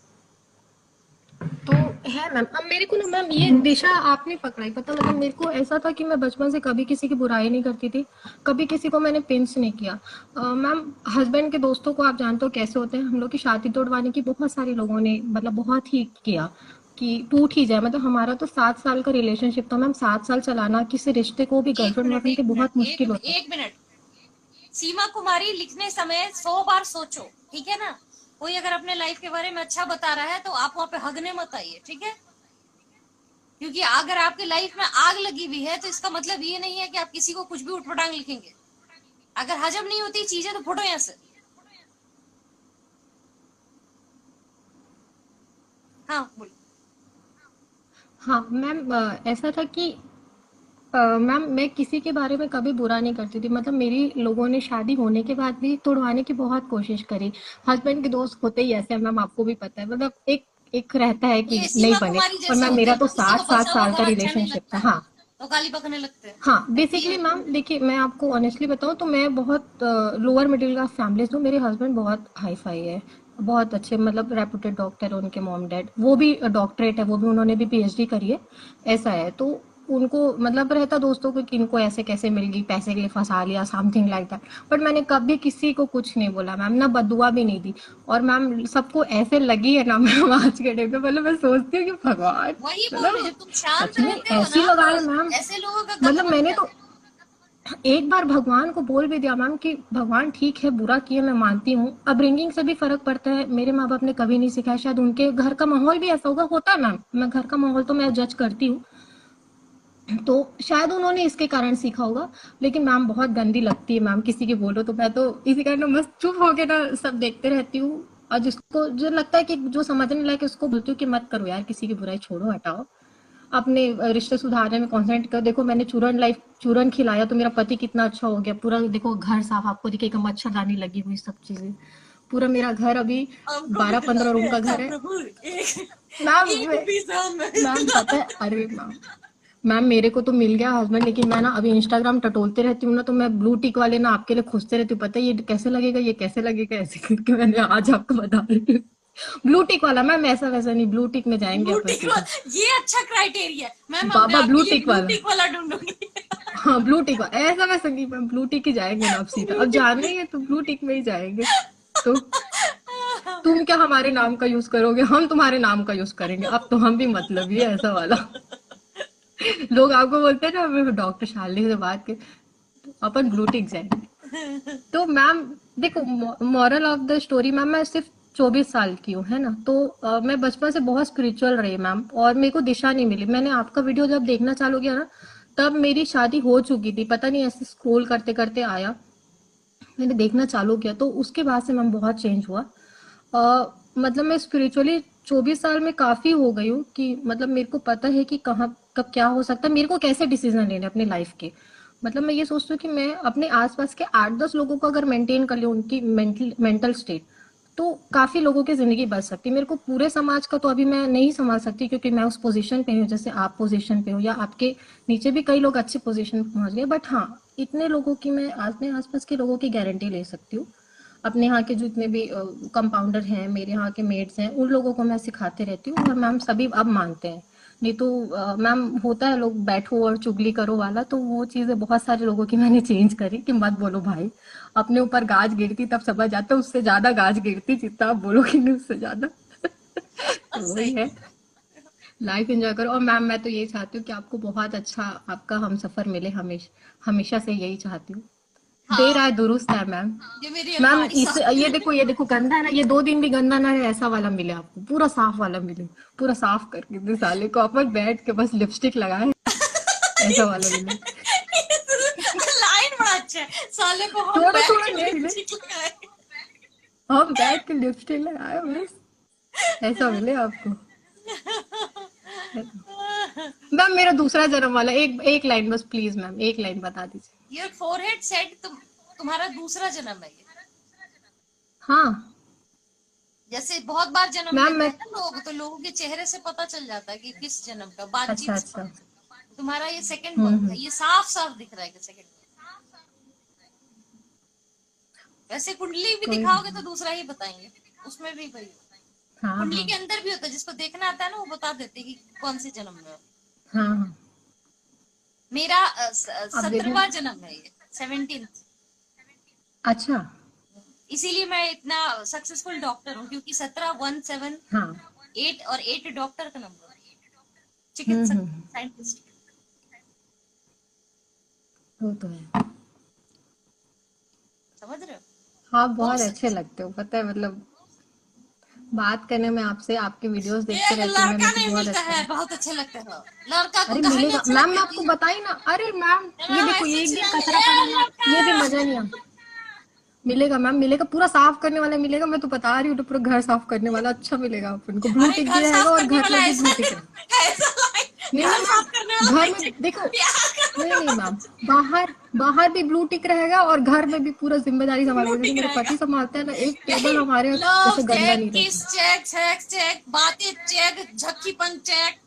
तो है मैम। अब मेरे को ना मैम ये दिशा आपने पकड़ाई, पता मतलब मेरे को ऐसा था कि मैं बचपन से कभी किसी की बुराई नहीं करती थी, कभी किसी को मैंने पिंच नहीं किया। मैम हस्बैंड के दोस्तों को आप जानते हो कैसे होते हैं, हम लोग की शादी तोड़वाने की बहुत सारे लोगों ने मतलब बहुत ही किया कि टूट ही जाए। मतलब हमारा तो 7 साल का रिलेशनशिप था मैम, 7 साल चलाना किसी रिश्ते को भी एक गर्लफ्रेंड मिनट बॉयफ्रेंड के एक मिनट बहुत मुश्किल होता है। एक मिनट। सीमा कुमारी लिखने समय 100 बार सोचो, ठीक है ना। कोई अगर अपने लाइफ के बारे में अच्छा बता रहा है तो आप वहां पे हगने मत आइए, ठीक है। क्योंकि अगर आपके लाइफ में आग लगी हुई है तो इसका मतलब ये नहीं है कि आप किसी को कुछ भी उठपटांग लिखेंगे। अगर हजम नहीं होती चीजें तो फुटो यहाँ से। हाँ बोलो। हाँ मैम, ऐसा था कि मैम मैं किसी के बारे में कभी बुरा नहीं करती थी, मतलब मेरी लोगों ने शादी होने के बाद भी तोड़वाने की बहुत कोशिश करी। हस्बैंड के दोस्त होते ही ऐसे हैं मैम, आपको भी पता है, मतलब एक एक रहता है कि ये नहीं सीमा बने। कुमारी और जैसे मैम होते मेरा हैं, तो किसी सात को सात बचा हुआ साल का घर अच्छा नहीं रिलेशनशिप था। लगता है हाँ तो गाली बकने लगते हैं। हाँ, बेसिकली ये मैम देखिए मैं आपको ऑनेस्टली बताऊं तो मैं बहुत लोअर मिडिल क्लास फैमिली से हूँ। मेरे हस्बैंड बहुत हाई फाई है, बहुत अच्छे मतलब रेपुटेड डॉक्टर है उनके मॉम डैड, वो भी डॉक्टरेट है, वो भी उन्होंने भी पीएचडी करी है। ऐसा है तो उनको मतलब रहता दोस्तों को कि इनको ऐसे कैसे मिल गई, पैसे के लिए फंसा लिया, समथिंग लाइक दैट। बट मैंने कभी किसी को कुछ नहीं बोला मैम, ना बदुआ भी नहीं दी। और मैम सबको ऐसे लगी है ना मैम आज के डेट में, मतलब मैं सोचती हूँ कि भगवान वही बोल रही, मतलब जब तुम शांत सच में रहते हो ऐसी ना तो लगाए मैम। ऐसे लोगों का गंद मतलब मैंने बनता है। तो एक बार भगवान को बोल भी दिया मैम कि भगवान ठीक है, बुरा किया मैं मानती हूँ, अपब्रिंगिंग से भी फर्क पड़ता है। मेरे माँ बाप ने कभी नहीं सिखाया, शायद उनके घर का माहौल भी ऐसा होगा, होता है मैम, मैं घर का माहौल तो मैं जज करती हूँ, तो शायद उन्होंने इसके कारण सीखा होगा। लेकिन मैम बहुत गंदी लगती है मैम, किसी की बोलो तो मैं तो इसी कारण ना मस्त चुप होके ना सब देखते रहती हूँ। और जिसको जो लगता है कि जो समझने लायक है उसको बोलती हूँ कि मत करो यार, किसी की बुराई छोड़ो, हटाओ, अपने रिश्ते सुधारने में कॉन्सेंट्रेट कर। देखो मैंने चूरन खिलाया तो मेरा पति कितना अच्छा हो गया, पूरा देखो घर साफ, आपको दिखेगा मच्छरदानी लगी हुई, सब चीजें, पूरा मेरा घर अभी हमको भी 12-15 खिलाते रूम का ऐसा घर है। प्रभु, एक मैम एक पिज्जा में मैम खिला पता है, अरे मैम मैम मेरे को तो मिल गया हस्बैंड, लेकिन मैं ना अभी इंस्टाग्राम टटोलते रहती हूँ ना, तो मैं ब्लू टिक वाले ना आपके लिए खोजते रहती हूँ, पता है ये कैसे लगेगा, ये कैसे लगेगा, ऐसे करके मैंने आज आपको बता रही हूँ। ब्लू टिक वाला मैम, ऐसा वैसा नहीं, ब्लू टिक में जाएंगे ब्लू अपन टिक सीधा। ये अच्छा क्राइटेरिया है। मैम अब मैं बाबा आपके ब्लू लिए टिक ब्लू वाला। टिक वाला ढूंढूंगी। हाँ ब्लू टिक वाला, ऐसा वैसा नहीं मैम, ब्लू टिक ही जाएंगे ना अब सीधा, ब्लू अब टिक। जाना ही है तो ब्लू टिक में ही जाएंगे। तो तुम क्या हमारे नाम का यूज करोगे, हम तुम्हारे नाम का यूज करेंगे, अब तो हम भी मतलब ये ऐसा वाला। लोग आपको बोलते हैं ना डॉक्टर शालिनी से बात के, अपन ब्लू टिक जाएंगे। तो मैम देखो, moral of the story ma'am, मैं सिर्फ 24 साल की हूँ है ना, तो मैं बचपन से बहुत स्पिरिचुअल रही मैम, और मेरे को दिशा नहीं मिली। मैंने आपका वीडियो जब देखना चालू किया ना, तब मेरी शादी हो चुकी थी, पता नहीं ऐसे स्क्रॉल करते करते आया, मैंने देखना चालू किया, तो उसके बाद से मैम बहुत चेंज हुआ। मतलब मैं स्पिरिचुअली 24 साल में काफी हो गई हूँ कि मतलब मेरे को पता है कि कहाँ कब क्या हो सकता है, मेरे को कैसे डिसीजन लेने अपने लाइफ के। मतलब मैं ये सोचती हूँ कि मैं अपने आसपास के 8-10 लोगों को अगर मेंटेन कर लूँ उनकी मेंटल स्टेट, तो काफी लोगों की जिंदगी बच सकती है। मेरे को पूरे समाज का तो अभी मैं नहीं संभाल सकती, क्योंकि मैं उस पोजीशन पे हूँ, जैसे आप पोजीशन पे हो, या आपके नीचे भी कई लोग अच्छे पोजीशन पे पहुंच गए, बट हाँ, इतने लोगों की मैं अपने आसपास के लोगों की गारंटी ले सकती हूँ। अपने यहाँ के जितने भी कंपाउंडर हैं, मेरे यहाँ के मेड्स हैं, उन लोगों को मैं सिखाते रहती हूँ, और मैम सभी अब मानते हैं। नहीं तो मैम होता है लोग बैठो और चुगली करो वाला, तो वो चीजें बहुत सारे लोगों की मैंने चेंज करी कि मत बोलो भाई, अपने ऊपर गाज गिरती तब समझ आता, उससे ज्यादा गाज गिरती जितना आप बोलोगे नहीं उससे ज्यादा। तो वही सही। है, लाइफ एंजॉय करो। और मैम मैं तो यही चाहती हूँ कि आपको बहुत अच्छा आपका हम सफर मिले, हमेशा हमेशा से यही चाहती हूँ। देर हाँ आए दुरुस्त है मैम। ये मेरी मैम अलमारी इस साफ ये देखो गंदा है ना, ये 2 दिन भी गंदा ना है, ऐसा वाला मिले आपको, पूरा साफ वाला मिले, पूरा साफ करके दे साले को, अपन बैठ के बस लिपस्टिक लगाए, ऐसा वाला मिले। लाइन बड़ा अच्छा है, साले को हम थोड़ा बैठ थोड़ा के नहीं मिले, लिपस्टिक लगाए। हम बैठ के लिपस्टिक लगाए बस ऐसा मिले आपको। मैम मेरा दूसरा जन्म वाला एक एक लाइन बस प्लीज मैम, एक लाइन बता दीजिए। योर फोरहेड सेड तुम्हारा दूसरा जन्म है ये। हाँ जैसे बहुत बार जन्म मैम लेते मैं, हैं ना लोग, तो लोगों के चेहरे से पता चल जाता है कि किस जन्म का, अच्छा बातचीत से अच्छा, पता। तुम्हारा ये सेकंड बर्थ है, ये साफ साफ दिख रहा है कि सेकंड बर्थ। वैसे कुंडली भी कोई दिखाओगे नहीं। तो दूसरा ही बताएंगे, उसमें भी वही होता है। हाँ कुंडली हाँ के अंदर भी होता है, जिसको देखना आता है ना वो बता देते हैं कि कौन से जन्म में हो। हाँ हाँ। मेरा अब देखिए, 17वां जन्म है ये, 17। अच्छा इसीलिए मैं इतना सक्सेसफुल डॉक्टर हूँ, क्योंकि 17, 1, 7, हाँ 8 और 8 डॉक्टर का नंबर है, चिकित्सक, हम्म, साइंटिस्ट। वो तो है। समझ रहे हो? आप बहुत बहुत अच्छे लगते हो पता है, मतलब बात करने में आपसे, आपके वीडियोस देखते एक रहती हूँ मैं, लड़का मेरे को नहीं बहुत मिलता अच्छा है, लगता बहुत अच्छे लगते हो। लड़का है। को अरे कहानी मिलेगा अच्छी मैम, मैं लगती आपको है। बताई ना, अरे मैम ये मैम देखो ऐसे एक दिन चिल्लाइए, कचरा ए पड़ेगा, ये भी मजा लड़का। नहीं आता। मिलेगा मैम, मिलेगा, पूरा साफ करने वाला मिलेगा, मैं तो बता रही हूँ, तो पूरा घर साफ करने वाला अच्छा मिलेगा अपन को, ब्लू अरे टिक भी घर रहेगा साफ और करने घर वाला में भी ऐसा ब्लू टिक रहेगा। नहीं, ऐसा नहीं, नहीं नहीं घर साफ करने मैम, वाला घर नहीं में देखो, चाहिए, प्यार करने नहीं नहीं वाला मैम, बाहर बाहर भी ब्लू टिक रहेगा और घर में भी पूरा जिम्मेदारी ब्लू संभालेगा, जैसे टिक मेरे रहेगा। पति संभालते हैं ना, एक टेबल नहीं, हमारे लव ऐसे गंदा चेक, नहीं किस रहता। चेक, सेक्स चेक, बातें चेक, झक्कीपन चेक,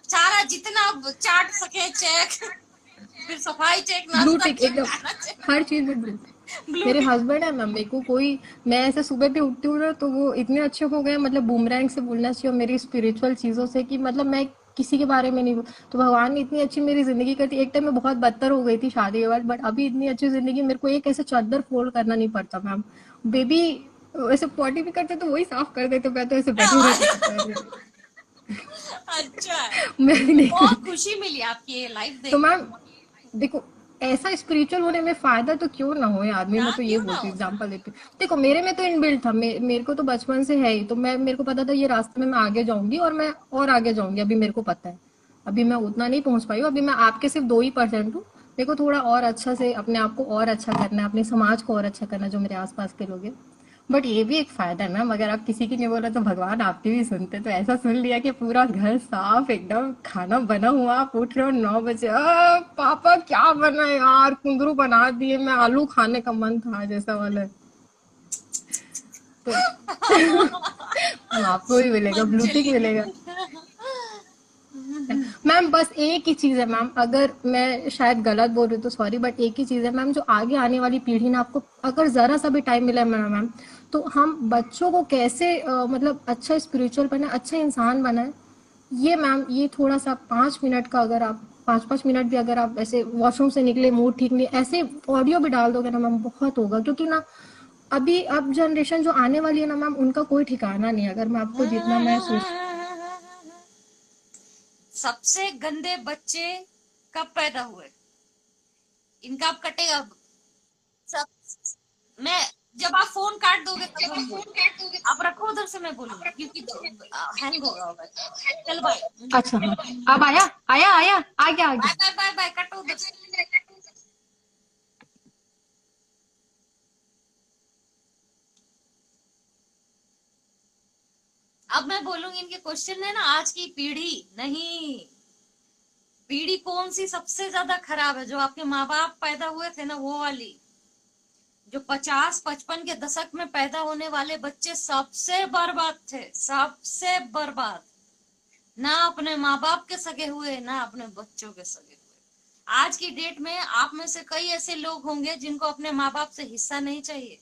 सारा जितना चाट सके चेक, फिर सफाई चेक, ब्लू नाश्ता टिक चेक, एकदम, खाना चेक, हर चीज में ब्लू। ब्लू मेरे टिक। हस्बैंड है मैम, मेरे को कोई, मैं ऐसे सुबह भी उठती हूँ ना तो वो इतने अच्छे हो गए, मतलब बूमरैंग से बोलना चाहिए, और मेरी स्पिरिचुअल चीजों से, कि मतलब मैं किसी के बारे में नहीं तो भगवान ने इतनी अच्छी मेरी जिंदगी कर दी। एक टाइम में बहुत बदतर हो गई थी शादी के बाद, बट अभी इतनी अच्छी जिंदगी, मेरे को एक ऐसे चादर फोल्ड करना नहीं पड़ता मैम। बेबी ऐसे पॉटी भी करते तो वही साफ कर देते, मैं तो ऐसे बैठी रहती थी पहले। अच्छा है। मैं भी नहीं बहुत करती। खुशी मिली आपकी ये लाइफ तो देख के। मैम देखो, ऐसा स्पिरिचुअल होने में फायदा तो क्यों ना हो आदमी, ना मैं तो ये क्यों ना बोलती हूँ, हो। एग्जाम्पल देती हूँ। देखो मेरे में तो इनबिल्ट था, मेरे को तो बचपन से है ही, तो मेरे को पता था ये रास्ते में मैं आगे जाऊंगी, और मैं और आगे जाऊंगी, अभी मेरे को पता है। अभी मैं उतना नहीं पहुंच पाई हूँ, अभी मैं आपके सिर्फ 2% हूँ। मेरे को थोड़ा और अच्छा से अपने आप को और अच्छा करना है, अपने समाज को और अच्छा करना है, जो मेरे आसपास के लोग हैं। बट ये भी एक फायदा है मैम, अगर आप किसी की नहीं बोला तो भगवान आपकी भी सुनते। तो ऐसा सुन लिया कि पूरा घर साफ एकदम, खाना बना हुआ, आप उठ रहे हो 9 बजे, पापा क्या बना है यार, कुंदरू बना दिए, मैं आलू खाने का मन था जैसा वाला है। तो आपको भी मिलेगा, ब्लूटिक अंजलि। मिलेगा। मैम बस एक ही चीज है मैम, अगर मैं शायद गलत बोल रही हूँ तो सॉरी, बट एक ही चीज है मैम, जो आगे आने वाली पीढ़ी ना, आपको अगर जरा सा भी टाइम मिला है मैम, तो हम बच्चों को कैसे मतलब अच्छा स्पिरिचुअल बनाए, अच्छा इंसान बनाए, ये मैम, ये थोड़ा सा 5 मिनट का, अगर आप 5-5 मिनट भी अगर आप ऐसे वॉशरूम से निकले, मूड ठीक नहीं, ऐसे ऑडियो भी डाल दोगे ना मैम, बहुत होगा। क्योंकि ना अभी अब जनरेशन जो आने वाली है ना मैम, उनका कोई ठिकाना नहीं है, अगर मैं आपको जितना मैं सोच। सबसे गंदे बच्चे कब पैदा हुए? इनका अब कटेगा सब। मैं, जब आप फोन काट दोगे तब हम बोलेंगे। आप रखो उधर से, मैं बोलूंगी, क्योंकि हैंग होगा होगा। चल बाय। अच्छा हाँ, अब आया आया आया, आ गया आ बाय गया। बाय बाय बाय, कटो उधर से। अब मैं बोलूंगी, इनके क्वेश्चन है ना, आज की पीढ़ी नहीं, पीढ़ी कौन सी सबसे ज्यादा खराब है? जो आपके माँ बाप पैदा हुए थे ना, वो वाली। जो 50-55 के दशक में पैदा होने वाले बच्चे सबसे बर्बाद थे, सबसे बर्बाद। ना अपने माँ बाप के सगे हुए, ना अपने बच्चों के सगे हुए। आज की डेट में आप में से कई ऐसे लोग होंगे जिनको अपने माँ बाप से हिस्सा नहीं चाहिए।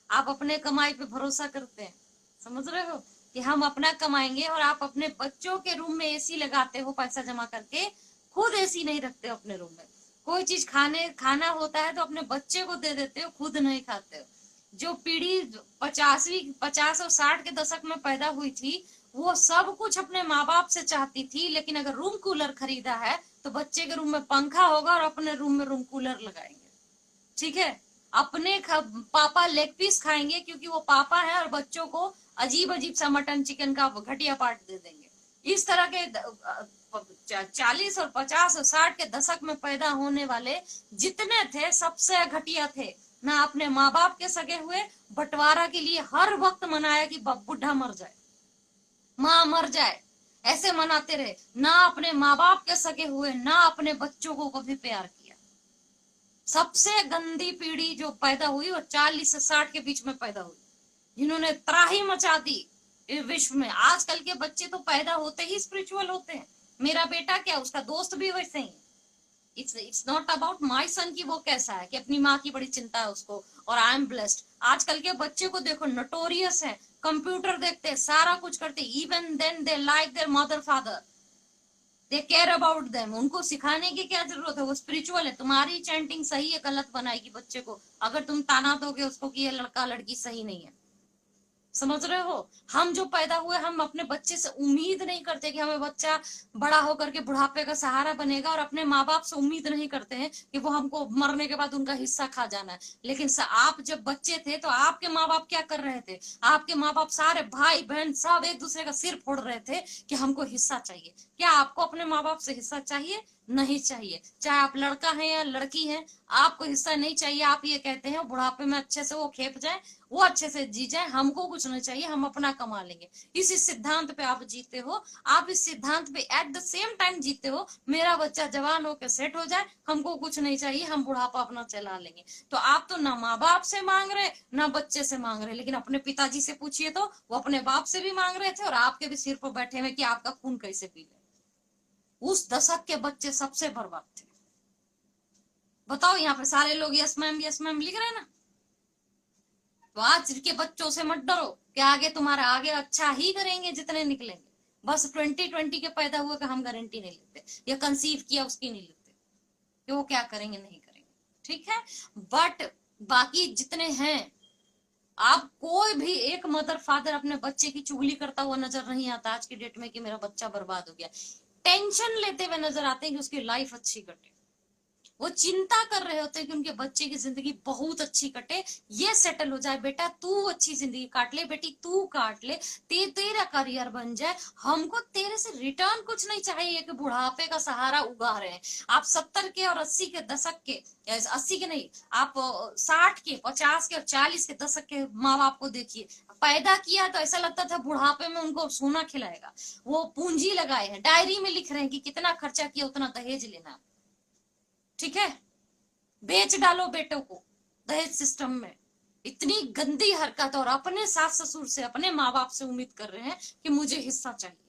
आप अपने कमाई पे भरोसा करते हैं, समझ रहे हो, कि हम अपना कमाएंगे, और आप अपने बच्चों के रूम में एसी लगाते हो पैसा जमा करके, खुद एसी नहीं रखते हो अपने रूम में। कोई चीज खाना होता है तो अपने बच्चे को दे देते हो, खुद नहीं खाते हो। जो पीढ़ी 50 और 60 के दशक में पैदा हुई थी, वो सब कुछ अपने माँ बाप से चाहती थी, लेकिन अगर रूम कूलर खरीदा है तो बच्चे के रूम में पंखा होगा और अपने रूम में रूम कूलर लगाएंगे। ठीक है, अपने पापा लेग पीस खाएंगे क्योंकि वो पापा है, और बच्चों को अजीब अजीब सा मटन चिकन का घटिया पार्ट दे देंगे। इस तरह के 40 और 50 और 60 के दशक में पैदा होने वाले जितने थे, सबसे घटिया थे। ना अपने माँ बाप के सगे हुए बंटवारा के लिए हर वक्त मनाया कि बुढ़ा मर जाए, माँ मर जाए, ऐसे मनाते रहे। ना अपने माँ बाप के सगे हुए, ना अपने बच्चों को कभी प्यार किया। सबसे गंदी पीढ़ी जो पैदा हुई वो 40 से 60 के बीच में पैदा हुई, जिन्होंने त्राही मचा दी इस विश्व में। आजकल के बच्चे तो पैदा होते ही स्पिरिचुअल होते हैं। मेरा बेटा क्या, उसका दोस्त भी वैसे ही। इट्स नॉट अबाउट माई सन की वो कैसा है, कि अपनी माँ की बड़ी चिंता है उसको, और आई एम ब्लेस्ड। आजकल के बच्चे को देखो, नोटोरियस है, कंप्यूटर देखते हैं, सारा कुछ करते, even then they like their mother father, they care about them. उनको सिखाने की क्या जरूरत है, वो स्पिरिचुअल है। तुम्हारी चैंटिंग सही है, गलत बनाएगी बच्चे को अगर तुम ताना दोगे उसको कि ये लड़का लड़की सही नहीं है। समझ रहे हो? हम जो पैदा हुए, हम अपने बच्चे से उम्मीद नहीं करते कि हमें बच्चा बड़ा होकर के बुढ़ापे का सहारा बनेगा, और अपने माँ बाप से उम्मीद नहीं करते हैं कि वो हमको मरने के बाद उनका हिस्सा खा जाना है। लेकिन आप जब बच्चे थे तो आपके माँ बाप क्या कर रहे थे? आपके माँ बाप सारे भाई बहन सब एक दूसरे का सिर फोड़ रहे थे कि हमको हिस्सा चाहिए। क्या आपको अपने माँ बाप से हिस्सा चाहिए? नहीं चाहिए। चाहे आप लड़का है या लड़की है, आपको हिस्सा नहीं चाहिए। आप ये कहते हैं बुढ़ापे में अच्छे से वो खेप जाए, वो अच्छे से जी जाए, हमको कुछ नहीं चाहिए, हम अपना कमा लेंगे। इस सिद्धांत पे आप जीते हो। आप इस सिद्धांत पे एट द सेम टाइम जीते हो, मेरा बच्चा जवान होकर सेट हो जाए, हमको कुछ नहीं चाहिए, हम बुढ़ापा अपना चला लेंगे। तो आप तो ना माँ बाप से मांग रहे, ना बच्चे से मांग रहे। लेकिन अपने पिताजी से पूछिए तो वो अपने बाप से भी मांग रहे थे, और आपके भी सिर पर बैठे हुए कि आपका खून कैसे पी ले। उस दशक के बच्चे सबसे बर्बाद थे। बताओ, यहाँ पे सारे लोग यस मैम लिख रहे हैं ना। तो आज के बच्चों से मत डरो कि आगे तुम्हारा आगे अच्छा ही करेंगे जितने निकलेंगे। बस 2020 के पैदा हुए का हम गारंटी नहीं लेते, या कंसीव किया उसकी नहीं लेते कि वो क्या करेंगे नहीं करेंगे। ठीक है, बट बाकी जितने हैं, आप कोई भी एक मदर फादर अपने बच्चे की चुगली करता हुआ नजर नहीं आता आज की डेट में कि मेरा बच्चा बर्बाद हो गया। टेंशन लेते हुए नजर आते हैं कि उसकी लाइफ अच्छी कटे। वो चिंता कर रहे होते हैं कि उनके बच्चे की जिंदगी बहुत अच्छी कटे, ये सेटल हो जाए। बेटा तू अच्छी जिंदगी काट ले, बेटी तू काट ले, तेरा करियर बन जाए। हमको तेरे से रिटर्न कुछ नहीं चाहिए कि बुढ़ापे का सहारा उगा रहे हैं। आप 70 के और 80 के दशक के, 80 के नहीं, आप 60 के, 50 के और 40 के दशक के माँ बाप को देखिए। पैदा किया तो ऐसा लगता था बुढ़ापे में उनको सोना खिलाएगा। वो पूंजी लगाए हैं, डायरी में लिख रहे हैं कि कितना खर्चा किया उतना दहेज लेना। ठीक है, बेच डालो बेटों को दहेज सिस्टम में। इतनी गंदी हरकत, और अपने सास ससुर से, अपने माँ बाप से उम्मीद कर रहे हैं कि मुझे हिस्सा चाहिए।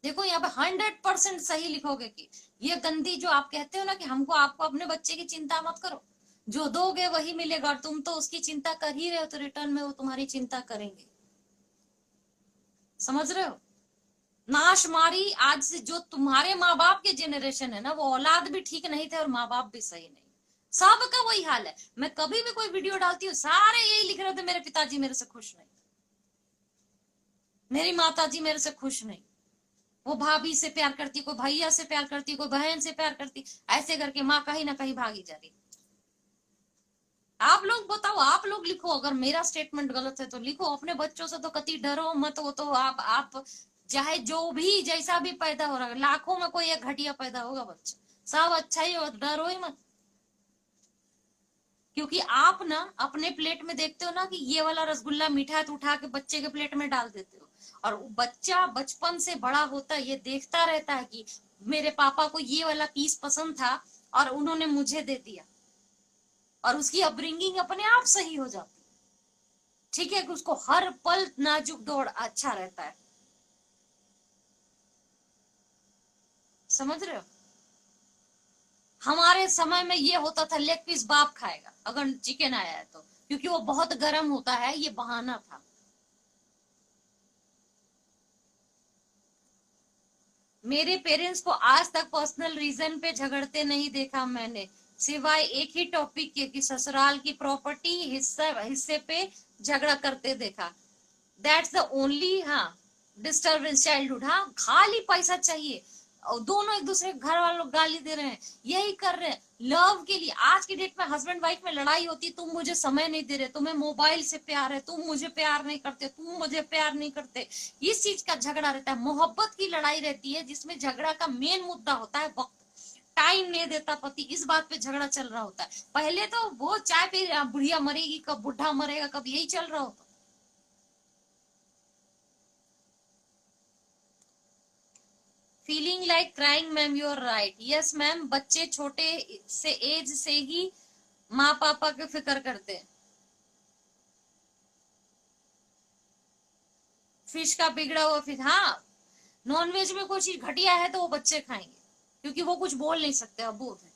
देखो यहाँ पे 100% सही लिखोगे कि ये गंदी जो आप कहते हो ना कि हमको, आपको अपने बच्चे की चिंता मत करो, जो दोगे वही मिलेगा, और तुम तो उसकी चिंता कर ही रहे हो, तो रिटर्न में वो तुम्हारी चिंता करेंगे। समझ रहे हो? नाश मारी आज से जो तुम्हारे माँ बाप के जेनरेशन है ना, वो औलाद भी ठीक नहीं थे और माँ बाप भी सही नहीं। सबका वही हाल है। मैं कभी भी कोई वीडियो डालती हूँ, सारे यही लिख रहे थे, मेरे पिताजी मेरे से खुश नहीं, मेरी माताजी मेरे से खुश नहीं, वो भाभी से प्यार करती, कोई भैया से प्यार करती, कोई बहन से प्यार करती, ऐसे करके माँ कहीं ना कहीं भागी जा रही। आप लोग बताओ, आप लोग लिखो, अगर मेरा स्टेटमेंट गलत है तो लिखो। अपने बच्चों से तो कति डरो मत। वो तो आप चाहे जो भी जैसा भी पैदा हो रहा है, लाखों में कोई एक घटिया पैदा होगा बच्चा, सब अच्छा ही हो, डरो ही मत। क्योंकि आप ना अपने प्लेट में देखते हो ना कि ये वाला रसगुल्ला मीठा है, तो उठा के बच्चे के प्लेट में डाल देते हो, और बच्चा बचपन से बड़ा होता है ये देखता रहता है कि मेरे पापा को ये वाला पीस पसंद था और उन्होंने मुझे दे दिया, और उसकी अपब्रिंगिंग अपने आप सही हो जाती है। ठीक है, कि उसको हर पल नाजुक दौड़ अच्छा रहता है। समझ रहे हो? हमारे समय में ये होता था लेग पीस बाप खाएगा अगर चिकन आया है तो, क्योंकि वो बहुत गर्म होता है, ये बहाना था। मेरे पेरेंट्स को आज तक पर्सनल रीजन पे झगड़ते नहीं देखा मैंने, सिवाय एक ही टॉपिक के कि ससुराल की प्रॉपर्टी हिस्से पे झगड़ा करते देखा। That's the only disturbance childhood. खाली पैसा चाहिए, और दोनों एक दूसरे घर वालों गाली दे रहे हैं, यही कर रहे हैं लव के लिए। आज की डेट में हस्बैंड वाइफ में लड़ाई होती, तुम मुझे समय नहीं दे रहे, तुम्हें मोबाइल से प्यार है, तुम मुझे प्यार नहीं करते, तुम मुझे प्यार नहीं करते, इस चीज का झगड़ा रहता है। मोहब्बत की लड़ाई रहती है जिसमें झगड़ा का मेन मुद्दा होता है वक्त। टाइम नहीं देता पति, इस बात पे झगड़ा चल रहा होता है। पहले तो वो चाय पी बुढ़िया मरेगी कब बुढ़ा मरेगा कब, यही चल रहा होता। Feeling like crying ma'am, you are right. Yes ma'am, बच्चे छोटे से एज से ही माँ पापा की फिक्र करते हैं। फिश का बिगड़ा हुआ फिश, हाँ, नॉनवेज में कोई चीज घटिया है तो वो बच्चे खाएंगे, क्योंकि वो कुछ बोल नहीं सकते, अबूध है।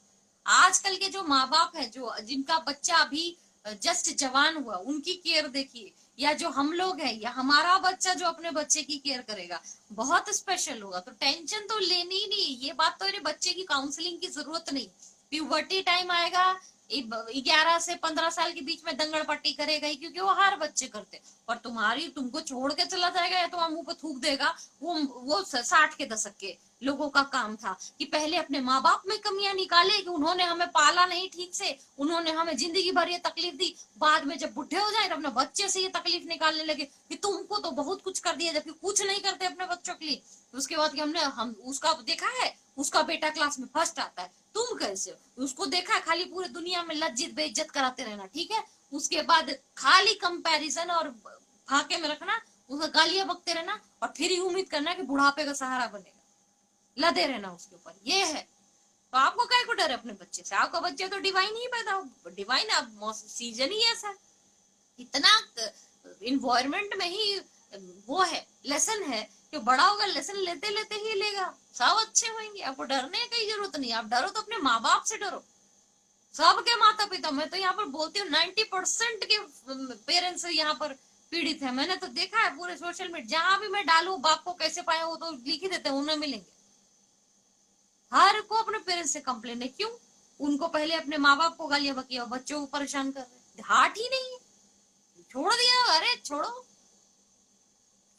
आजकल के जो माँ बाप है, जो जिनका बच्चा अभी जस्ट जवान हुआ, उनकी केयर देखिए, या जो हम लोग हैं, या हमारा बच्चा जो अपने बच्चे की केयर करेगा, बहुत स्पेशल होगा। तो टेंशन तो लेनी ही नहीं, ये बात तो बच्चे की काउंसलिंग की जरूरत नहीं। प्यूबर्टी टाइम आएगा, 11 से 15 साल के बीच में दंगड़ पट्टी करेगा ही, क्योंकि वो हर बच्चे करते। और तुमको छोड़ के चला जाएगा या तो मुंह पे थूक देगा, वो 60 के दशक के लोगों का काम था कि पहले अपने माँ बाप में कमियां निकाले कि उन्होंने हमें पाला नहीं ठीक से, उन्होंने हमें जिंदगी भर ये तकलीफ दी, बाद में जब बुढ़े हो जाए तो अपने बच्चे से ये तकलीफ निकालने लगे कि तुमको तो बहुत कुछ कर दिया, जबकि कुछ नहीं करते अपने बच्चों के लिए। उसके बाद हम उसका देखा है, उसका बेटा क्लास में फर्स्ट आता है, तुम कैसे हो? उसको देखा, खाली पूरे दुनिया में लज्जित बेइज्जत कराते रहना, ठीक है। उसके बाद खाली कंपैरिजन और फाके में रखना, उसका गालियां बकते रहना, और फिर ही उम्मीद करना कि बुढ़ापे का सहारा बनेगा, लदे रहना उसके ऊपर, ये है। तो आपको क्या को डर है अपने बच्चे से? आपका बच्चा तो डिवाइन ही पैदा हो, डिवाइन, अब सीजन ही ऐसा है, इतना इन्वायरमेंट में ही वो है, लेसन है कि बड़ा होगा लेसन लेते लेते ही लेगा, सब अच्छे होंगे, आपको डरने की जरूरत नहीं। आप डरो तो अपने माँ बाप से डरो, सबके माता पिता। मैं तो यहाँ पर बोलती हूँ 90% के पेरेंट्स यहाँ पर पीड़ित है। मैंने तो देखा है पूरे सोशल मीडिया, जहां भी मैं डालू बाप को कैसे पाए, वो तो लिख ही देते हैं, उन्हें मिलेंगे। हर को अपने पेरेंट्स से कंप्लेन है, क्यों? उनको पहले अपने माँ बाप को गालियां बकी और बच्चों को परेशान कर रहे, हाथ ही नहीं है, छोड़ दिया। अरे छोड़ो,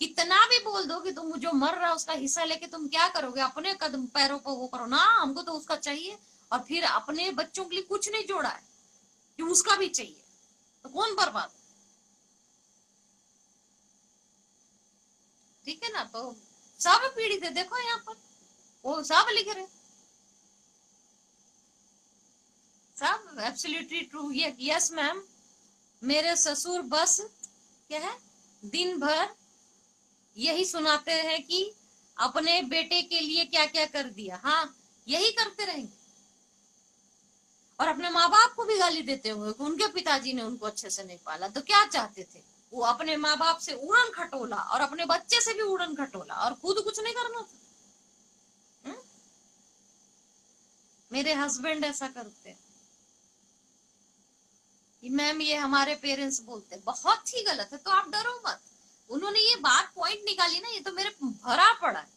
कितना भी बोल दो कि तुम जो मर रहा है उसका हिस्सा लेके तुम क्या करोगे, अपने कदम पैरों पर वो करो ना, हमको तो उसका चाहिए। और फिर अपने बच्चों के लिए कुछ नहीं जोड़ा है कि उसका भी चाहिए, तो कौन बर्बाद? ठीक है ना। तो सब पीड़ित है, देखो यहाँ पर वो सब लिख रहे, सब एब्सोल्युटली ट्रू। यस मैम, मेरे ससुर बस क्या है दिन भर यही सुनाते हैं कि अपने बेटे के लिए क्या क्या कर दिया। हाँ, यही करते रहेंगे, और अपने माँ बाप को भी गाली देते हुए कि उनके पिताजी ने उनको अच्छे से नहीं पाला। तो क्या चाहते थे वो? अपने माँ बाप से उड़न खटोला और अपने बच्चे से भी उड़न खटोला, और खुद कुछ नहीं करना था। मेरे हस्बैंड ऐसा करते हैं। मैम ये हमारे पेरेंट्स बोलते हैं, बहुत ही गलत है। तो आप डरो मत, उन्होंने ये बात पॉइंट निकाली ना, ये तो मेरे भरा पड़ा है।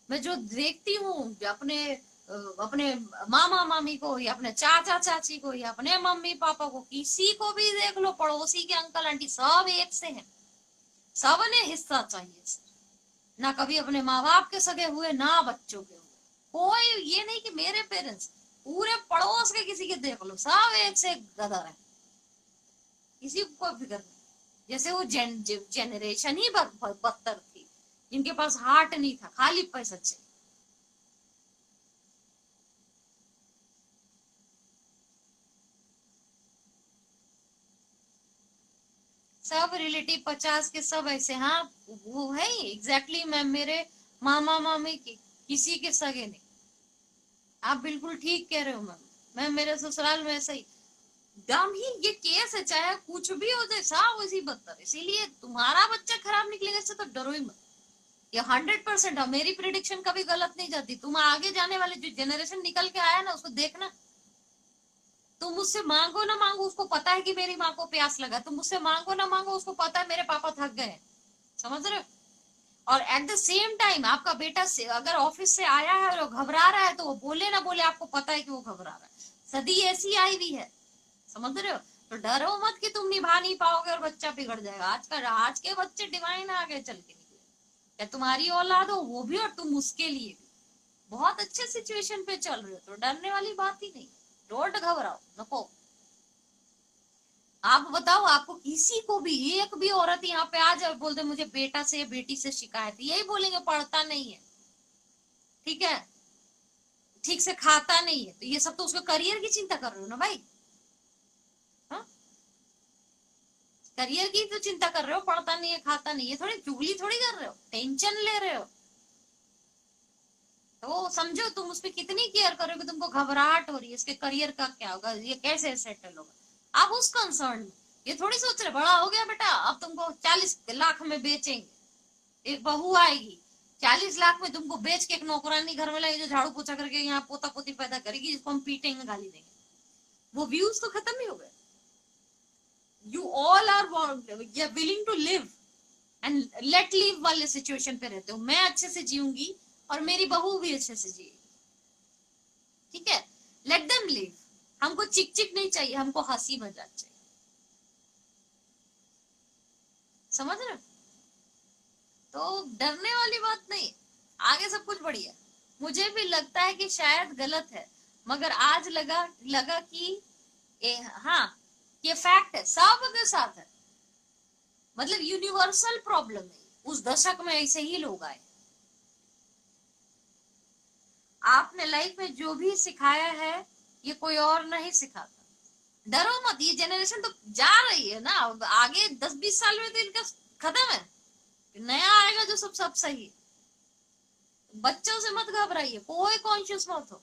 मैं जो देखती हूँ अपने मामा मामी को, या अपने चाचा चाची को, या अपने मम्मी पापा को, किसी को भी देख लो, पड़ोसी के अंकल आंटी, सब एक से हैं, सब ने हिस्सा चाहिए। ना कभी अपने माँ बाप के सगे हुए, ना बच्चों के हुए, कोई ये नहीं कि मेरे पेरेंट्स, पूरे पड़ोस के किसी के देख लो, सब एक से गदर है, किसी को कोई फिक्र नहीं। जैसे वो जेनरेशन ही बदतर थी, जिनके पास हार्ट नहीं था, खाली पैसा चाहिए। सब रिलेटिव 50 के सब ऐसे, हाँ वो है एग्जैक्टली मैम, मेरे मामा मामी की किसी के सगे नहीं। आप बिल्कुल ठीक कह रहे हो मैम। मैं मेरे ससुराल में ऐसा ही दम ही ये केस है, चाहे कुछ भी हो जाए, सब वैसी बदतर। इसीलिए तुम्हारा बच्चा खराब निकलेगा इससे तो डरो ही मत। ये 100% है, मेरी प्रिडिक्शन कभी गलत नहीं जाती। तुम आगे जाने वाले जो जनरेशन निकल के आया ना, उसको देखना। तुम मुझसे मांगो ना मांगो, उसको पता है कि मेरी माँ को प्यास लगा। तुम मुझसे मांगो ना मांगो, उसको पता है मेरे पापा थक गए। समझ रहे हो? और एट द सेम टाइम आपका बेटा से अगर ऑफिस से आया है और घबरा रहा है, तो वो बोले ना बोले, आपको पता है कि वो घबरा रहा है। सदी ऐसी आई हुई है, समझ रहे हो? तो डरो मत कि तुम निभा नहीं पाओगे और बच्चा बिगड़ जाएगा। आज के बच्चे डिवाइन आगे चल के निकले, या तुम्हारी औलाद हो वो भी और तुम उसके लिए भी बहुत अच्छे सिचुएशन पे चल रहे हो, तो डरने वाली बात ही नहीं। डोंट घबराओ, नको। आप बताओ, आपको किसी को भी, एक भी औरत यहाँ पे आ जाए बोल दे मुझे बेटा से बेटी से शिकायत, यही बोलेंगे पढ़ता नहीं है, ठीक है। ठीक से खाता नहीं है, तो ये सब तो उसके करियर की चिंता कर रहे हो ना भाई। हाँ, करियर की तो चिंता कर रहे हो, पढ़ता नहीं है खाता नहीं है, थोड़ी चुगली थोड़ी कर रहे हो, टेंशन ले रहे हो। तो वो समझो तुम उस पर कितनी केयर करोगे, तुमको घबराहट हो रही है इसके करियर का क्या होगा, ये कैसे सेटल होगा, आप उस कंसर्न में। ये थोड़ी सोच रहे बड़ा हो गया बेटा अब तुमको 40 लाख में बेचेंगे, एक बहू आएगी 40 लाख में तुमको बेच के एक नौकरानी घर में लाएगी जो झाड़ू पोछा करके यहाँ पोता पोती पैदा करेगी, जिसको हम पीटेंगे गाली देंगे, वो व्यूज तो खत्म ही हो गए। You all are willing to live and let live वाले सिचुएशन पे रहते हो। मैं अच्छे से जीऊंगी और मेरी बहू भी अच्छे से जिएगी, ठीक है, लेट देम लिव। हमको चिक चिक नहीं चाहिए, हमको हंसी मजाक चाहिए, समझ रहे हो? तो डरने वाली बात नहीं, आगे सब कुछ बढ़िया। मुझे भी लगता है कि शायद गलत है, मगर आज लगा कि हाँ ये फैक्ट है, सबके साथ है, मतलब यूनिवर्सल प्रॉब्लम है। उस दशक में ऐसे ही लोग आए। आपने लाइफ में जो भी सिखाया है ये कोई और नहीं सिखाता। डरो मत, ये जनरेशन तो जा रही है ना, आगे 10-20 साल में तो इनका खत्म है, नया आएगा जो सब सही। बच्चों से मत घबराइए, कोई कॉन्शियस मत हो,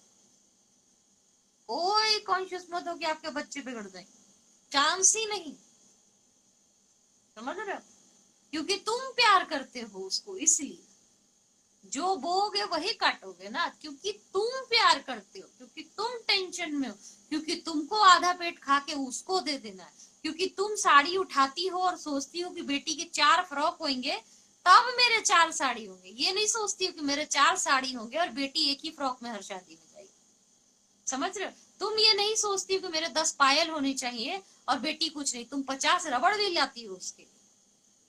कोई कॉन्शियस मत हो कि आपके बच्चे बिगड़ जाएंगे, चांस ही नहीं, समझ रहे हो? क्योंकि तुम प्यार करते हो उसको, इसलिए जो बोगे वही काटोगे ना, क्योंकि तुम प्यार करते हो, क्योंकि तुम टेंशन में हो, क्योंकि तुमको आधा पेट खा के उसको दे देना है, क्योंकि तुम साड़ी उठाती हो और सोचती हो कि बेटी के 4 फ्रॉक होंगे तब मेरे 4 साड़ी होंगे, ये नहीं सोचती हो कि मेरे 4 साड़ी होंगे और बेटी एक ही फ्रॉक में हर शादी में जाएगी, समझ रहे हो? तुम ये नहीं सोचती हो कि मेरे 10 पायल होने चाहिए और बेटी कुछ नहीं, तुम 50 रबड़ भी लाती हो उसके,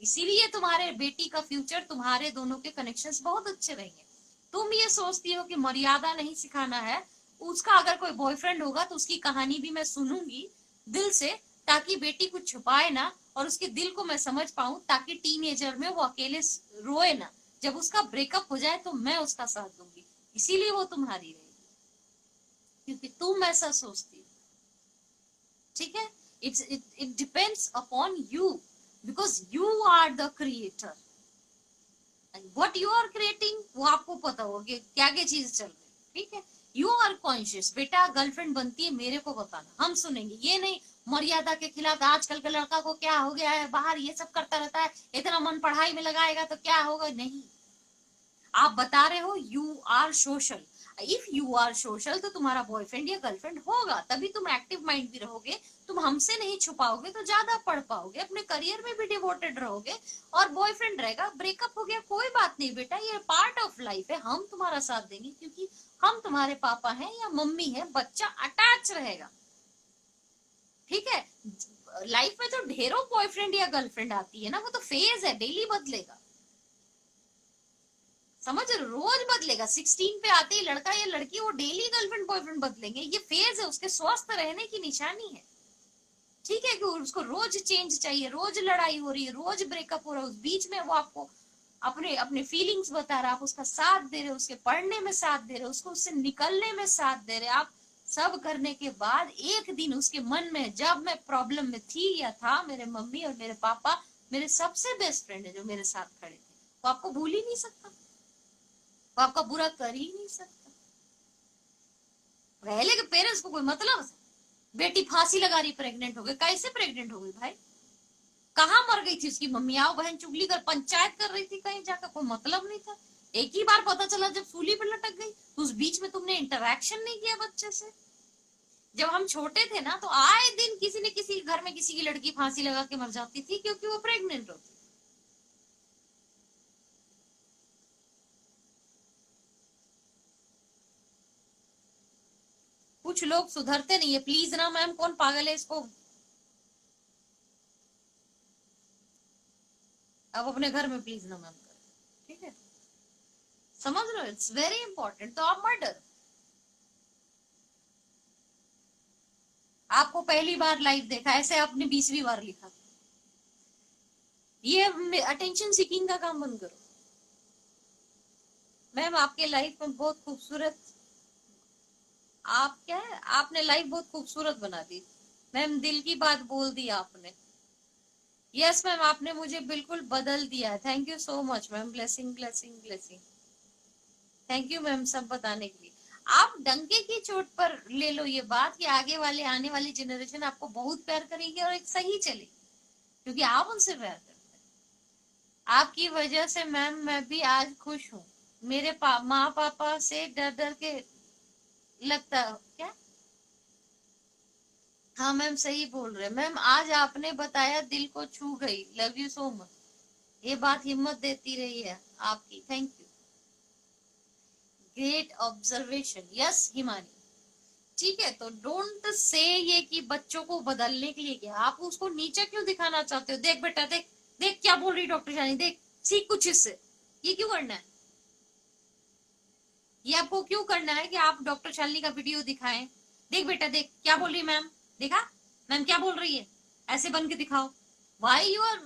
इसीलिए तुम्हारे बेटी का फ्यूचर, तुम्हारे दोनों के कनेक्शंस बहुत अच्छे रहेंगे। तुम ये सोचती हो कि मर्यादा नहीं सिखाना है, उसका अगर कोई बॉयफ्रेंड होगा तो उसकी कहानी भी मैं सुनूंगी दिल से, ताकि बेटी कुछ छुपाए ना और उसके दिल को मैं समझ पाऊं, ताकि टीनेजर में वो अकेले रोए ना, जब उसका ब्रेकअप हो जाए तो मैं उसका साथ दूंगी, इसीलिए वो तुम्हारी रहेगी, क्योंकि तुम ऐसा सोचती हो, ठीक है? It depends upon you, because you are the creator and what you are creating वो आपको पता होगा कि क्या क्या चीज चल रही है, ठीक है? यू आर कॉन्शियस, बेटा गर्लफ्रेंड बनती है मेरे को बताना, हम सुनेंगे, ये नहीं मर्यादा के खिलाफ आजकल के लड़का को क्या हो गया है, बाहर ये सब करता रहता है, इतना मन पढ़ाई में लगाएगा तो क्या होगा, नहीं। आप बता रहे हो you are social, if you are social तो तुम्हारा बॉयफ्रेंड या गर्लफ्रेंड होगा, तभी तुम एक्टिव माइंड भी रहोगे, तुम हमसे नहीं छुपाओगे तो ज्यादा पढ़ पाओगे, अपने करियर में भी डिवोटेड रहोगे, और बॉयफ्रेंड रहेगा, ब्रेकअप हो गया कोई बात नहीं बेटा, ये पार्ट ऑफ लाइफ है, हम तुम्हारा साथ देंगे क्योंकि हम तुम्हारे पापा हैं या मम्मी है, बच्चा अटैच रहेगा, ठीक है? लाइफ में तो ढेरों बॉयफ्रेंड या गर्लफ्रेंड आती है ना, वो तो फेज है, डेली बदलेगा, समझ, रोज बदलेगा। 16 पे आते ही लड़का या लड़की वो डेली गर्लफ्रेंड बॉयफ्रेंड बदलेंगे, ये फेज है, उसके स्वस्थ रहने की निशानी है, ठीक है? कि उसको रोज चेंज चाहिए, रोज लड़ाई हो रही है, रोज ब्रेकअप हो रहा है, उस बीच में वो आपको अपने अपने फीलिंग्स बता रहा है, आप उसका साथ दे रहे हो, उसके पढ़ने में साथ दे रहे हो, उसको उससे निकलने में साथ दे रहे हो, आप सब करने के बाद एक दिन उसके मन में, जब मैं प्रॉब्लम में थी या था, मेरे मम्मी और मेरे पापा मेरे सबसे बेस्ट फ्रेंड है जो मेरे साथ खड़े थे, वो आपको भूल ही नहीं सकता, वो आपका बुरा कर ही नहीं सकता। पहले के पेरेंट्स को कोई मतलब है? बेटी फांसी लगा रही, प्रेग्नेंट हो गई, कैसे प्रेग्नेंट हो गई भाई, कहाँ मर गई थी उसकी मम्मी, आओ बहन चुगली कर पंचायत कर रही थी कहीं जाकर, कोई मतलब नहीं था, एक ही बार पता चला जब सूली पर लटक गई, तो उस बीच में तुमने इंटरेक्शन नहीं किया बच्चे से। जब हम छोटे थे ना तो आए दिन किसी न किसी घर में किसी की लड़की फांसी लगा के मर जाती थी क्योंकि वो प्रेग्नेंट होती। कुछ लोग सुधरते नहीं है, प्लीज ना मैम, कौन पागल है इसको, अब अपने घर में प्लीज ना मैम कर, ठीक है? समझ लो, इट्स वेरी इंपॉर्टेंट। तो आप मत डरो, आपको पहली बार लाइव देखा, ऐसे आपने 20वीं बार लिखा, ये अटेंशन सीकिंग का काम बंद करो। मैम आपके लाइफ में बहुत खूबसूरत आप क्या है, आपने लाइफ बहुत खूबसूरत बना दी मैम, दिल की बात बोल दी आपने। यस मैम, आपने मुझे बिल्कुल बदल दिया। Thank you so much ma'am, blessing blessing blessing. Thank you ma'am सब बताने के लिए। आप डंके की चोट पर ले लो ये बात कि आगे वाले आने वाली जनरेशन आपको बहुत प्यार करेगी और एक सही चलेगी, क्योंकि आप उनसे प्यार करते हैं। आपकी वजह से मैम मैं भी आज खुश हूँ। मेरे माँ पापा से डर डर के लगता क्या। हाँ मैम सही बोल रहे मैम, आज आपने बताया दिल को छू गई। Love you so much. ये बात हिम्मत देती रही है आपकी, thank you. Great observation, yes Himani. ठीक है, तो डोंट से ये कि बच्चों को बदलने के लिए क्या, आप उसको नीचे क्यों दिखाना चाहते हो। देख बेटा देख, देख क्या बोल रही डॉक्टर शानी, देख सीख कुछ इससे। ये क्यों करना है, ये आपको क्यों करना है कि आप डॉक्टर शालिनी का वीडियो दिखाएं। देख बेटा देख क्या बोल रही मैम, देखा मैम क्या बोल रही है, ऐसे बन के दिखाओ। Why you are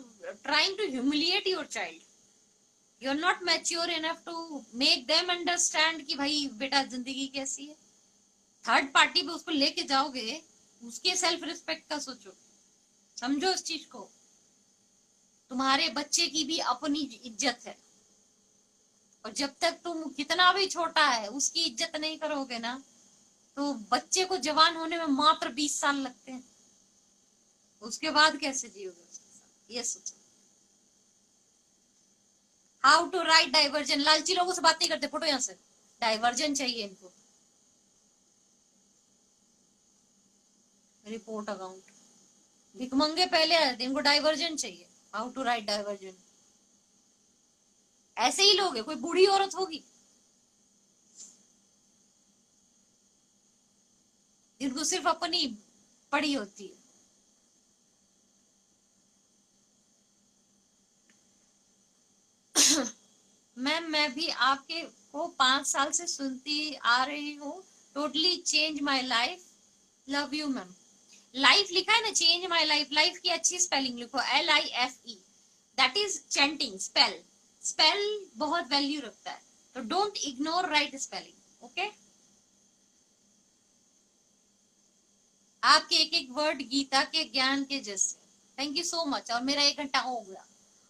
trying to humiliate your child, you are not mature enough to make them understand कि भाई बेटा जिंदगी कैसी है। थर्ड पार्टी पे उसको लेके जाओगे, उसके सेल्फ रिस्पेक्ट का सोचो, समझो इस चीज को। तुम्हारे बच्चे की भी अपनी इज्जत है, और जब तक तुम कितना भी छोटा है उसकी इज्जत नहीं करोगे ना, तो बच्चे को जवान होने में मात्र 20 साल लगते हैं, उसके बाद कैसे जियोगे उसके साथ, ये सोचो। हाउ टू राइट डाइवर्जन, लालची लोगों से बात नहीं करते, फोटो यहां से। डाइवर्जन चाहिए इनको, रिपोर्ट अकाउंट भिकमंगे पहले आए थे, इनको डाइवर्जन चाहिए। हाउ टू राइट डाइवर्जन, ऐसे ही लोग है, कोई बूढ़ी औरत होगी जिनको सिर्फ अपनी पड़ी होती है। मैम मैं भी आपके को 5 साल से सुनती आ रही हूँ, totally change my life. Love you ma'am. Life लिखा है ना, चेंज माई लाइफ, लाइफ की अच्छी स्पेलिंग लिखो, LIFE, that is chanting spell. Spell बहुत वैल्यू रखता है, तो don't ignore right spelling, okay. आपके एक एक वर्ड गीता के ज्ञान के जैसे। Thank you so much. और मेरा 1 घंटा हो गया,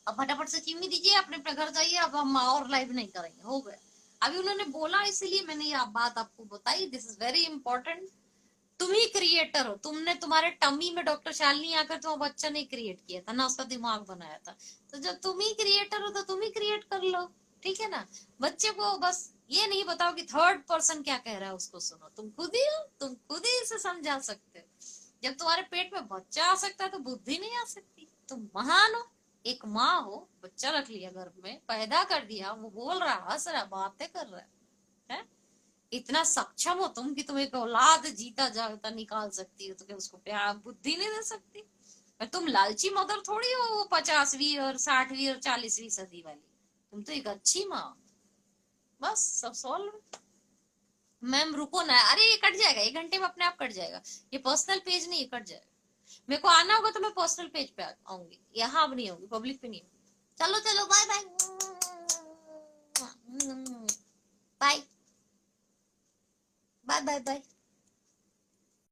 अब फटाफट से चिमनी दीजिए, अपने अपने घर जाइए, अब हम और लाइव नहीं करेंगे, हो गया। अभी उन्होंने बोला इसलिए मैंने ये बात आपको बताई, दिस इज वेरी इंपॉर्टेंट। तुम ही क्रिएटर हो, तुमने तुम्हारे टमी में डॉक्टर शालिनी आकर तुम बच्चा नहीं क्रिएट किया था ना, उसका दिमाग बनाया था। तो जब तुम ही क्रिएटर हो तो तुम ही क्रिएट कर लो, ठीक है ना। बच्चे को बस ये नहीं बताओ कि थर्ड पर्सन क्या कह रहा है उसको सुनो, तुम खुद ही हो, तुम खुद ही इसे समझा सकते हो। जब तुम्हारे पेट में बच्चा आ सकता है तो बुद्धि नहीं आ सकती। तुम महान हो, एक माँ हो, बच्चा रख लिया घर में, पैदा कर दिया, वो बोल रहा, हंस रहा, बातें कर रहा है। इतना सक्षम हो तुम कि तुम एक औलाद जीता जागता निकाल सकती हो, तो क्या उसको प्यार बुद्धि नहीं दे सकती। और तुम लालची मदर थोड़ी हो, वो 50वीं और 60वीं और 40वीं सदी वाली। तुम तो एक अच्छी माँ, बस सब सॉल्व। मैम रुको ना, अरे ये कट जाएगा, 1 घंटे में अपने आप कट जाएगा। ये पर्सनल पेज नहीं, ये कट जाएगा। मेरे को आना होगा तो मैं पर्सनल पेज पे आऊंगी, यहाँ अब नहीं आऊंगी, पब्लिक पे नहीं। चलो चलो bye bye bye bye bye bye.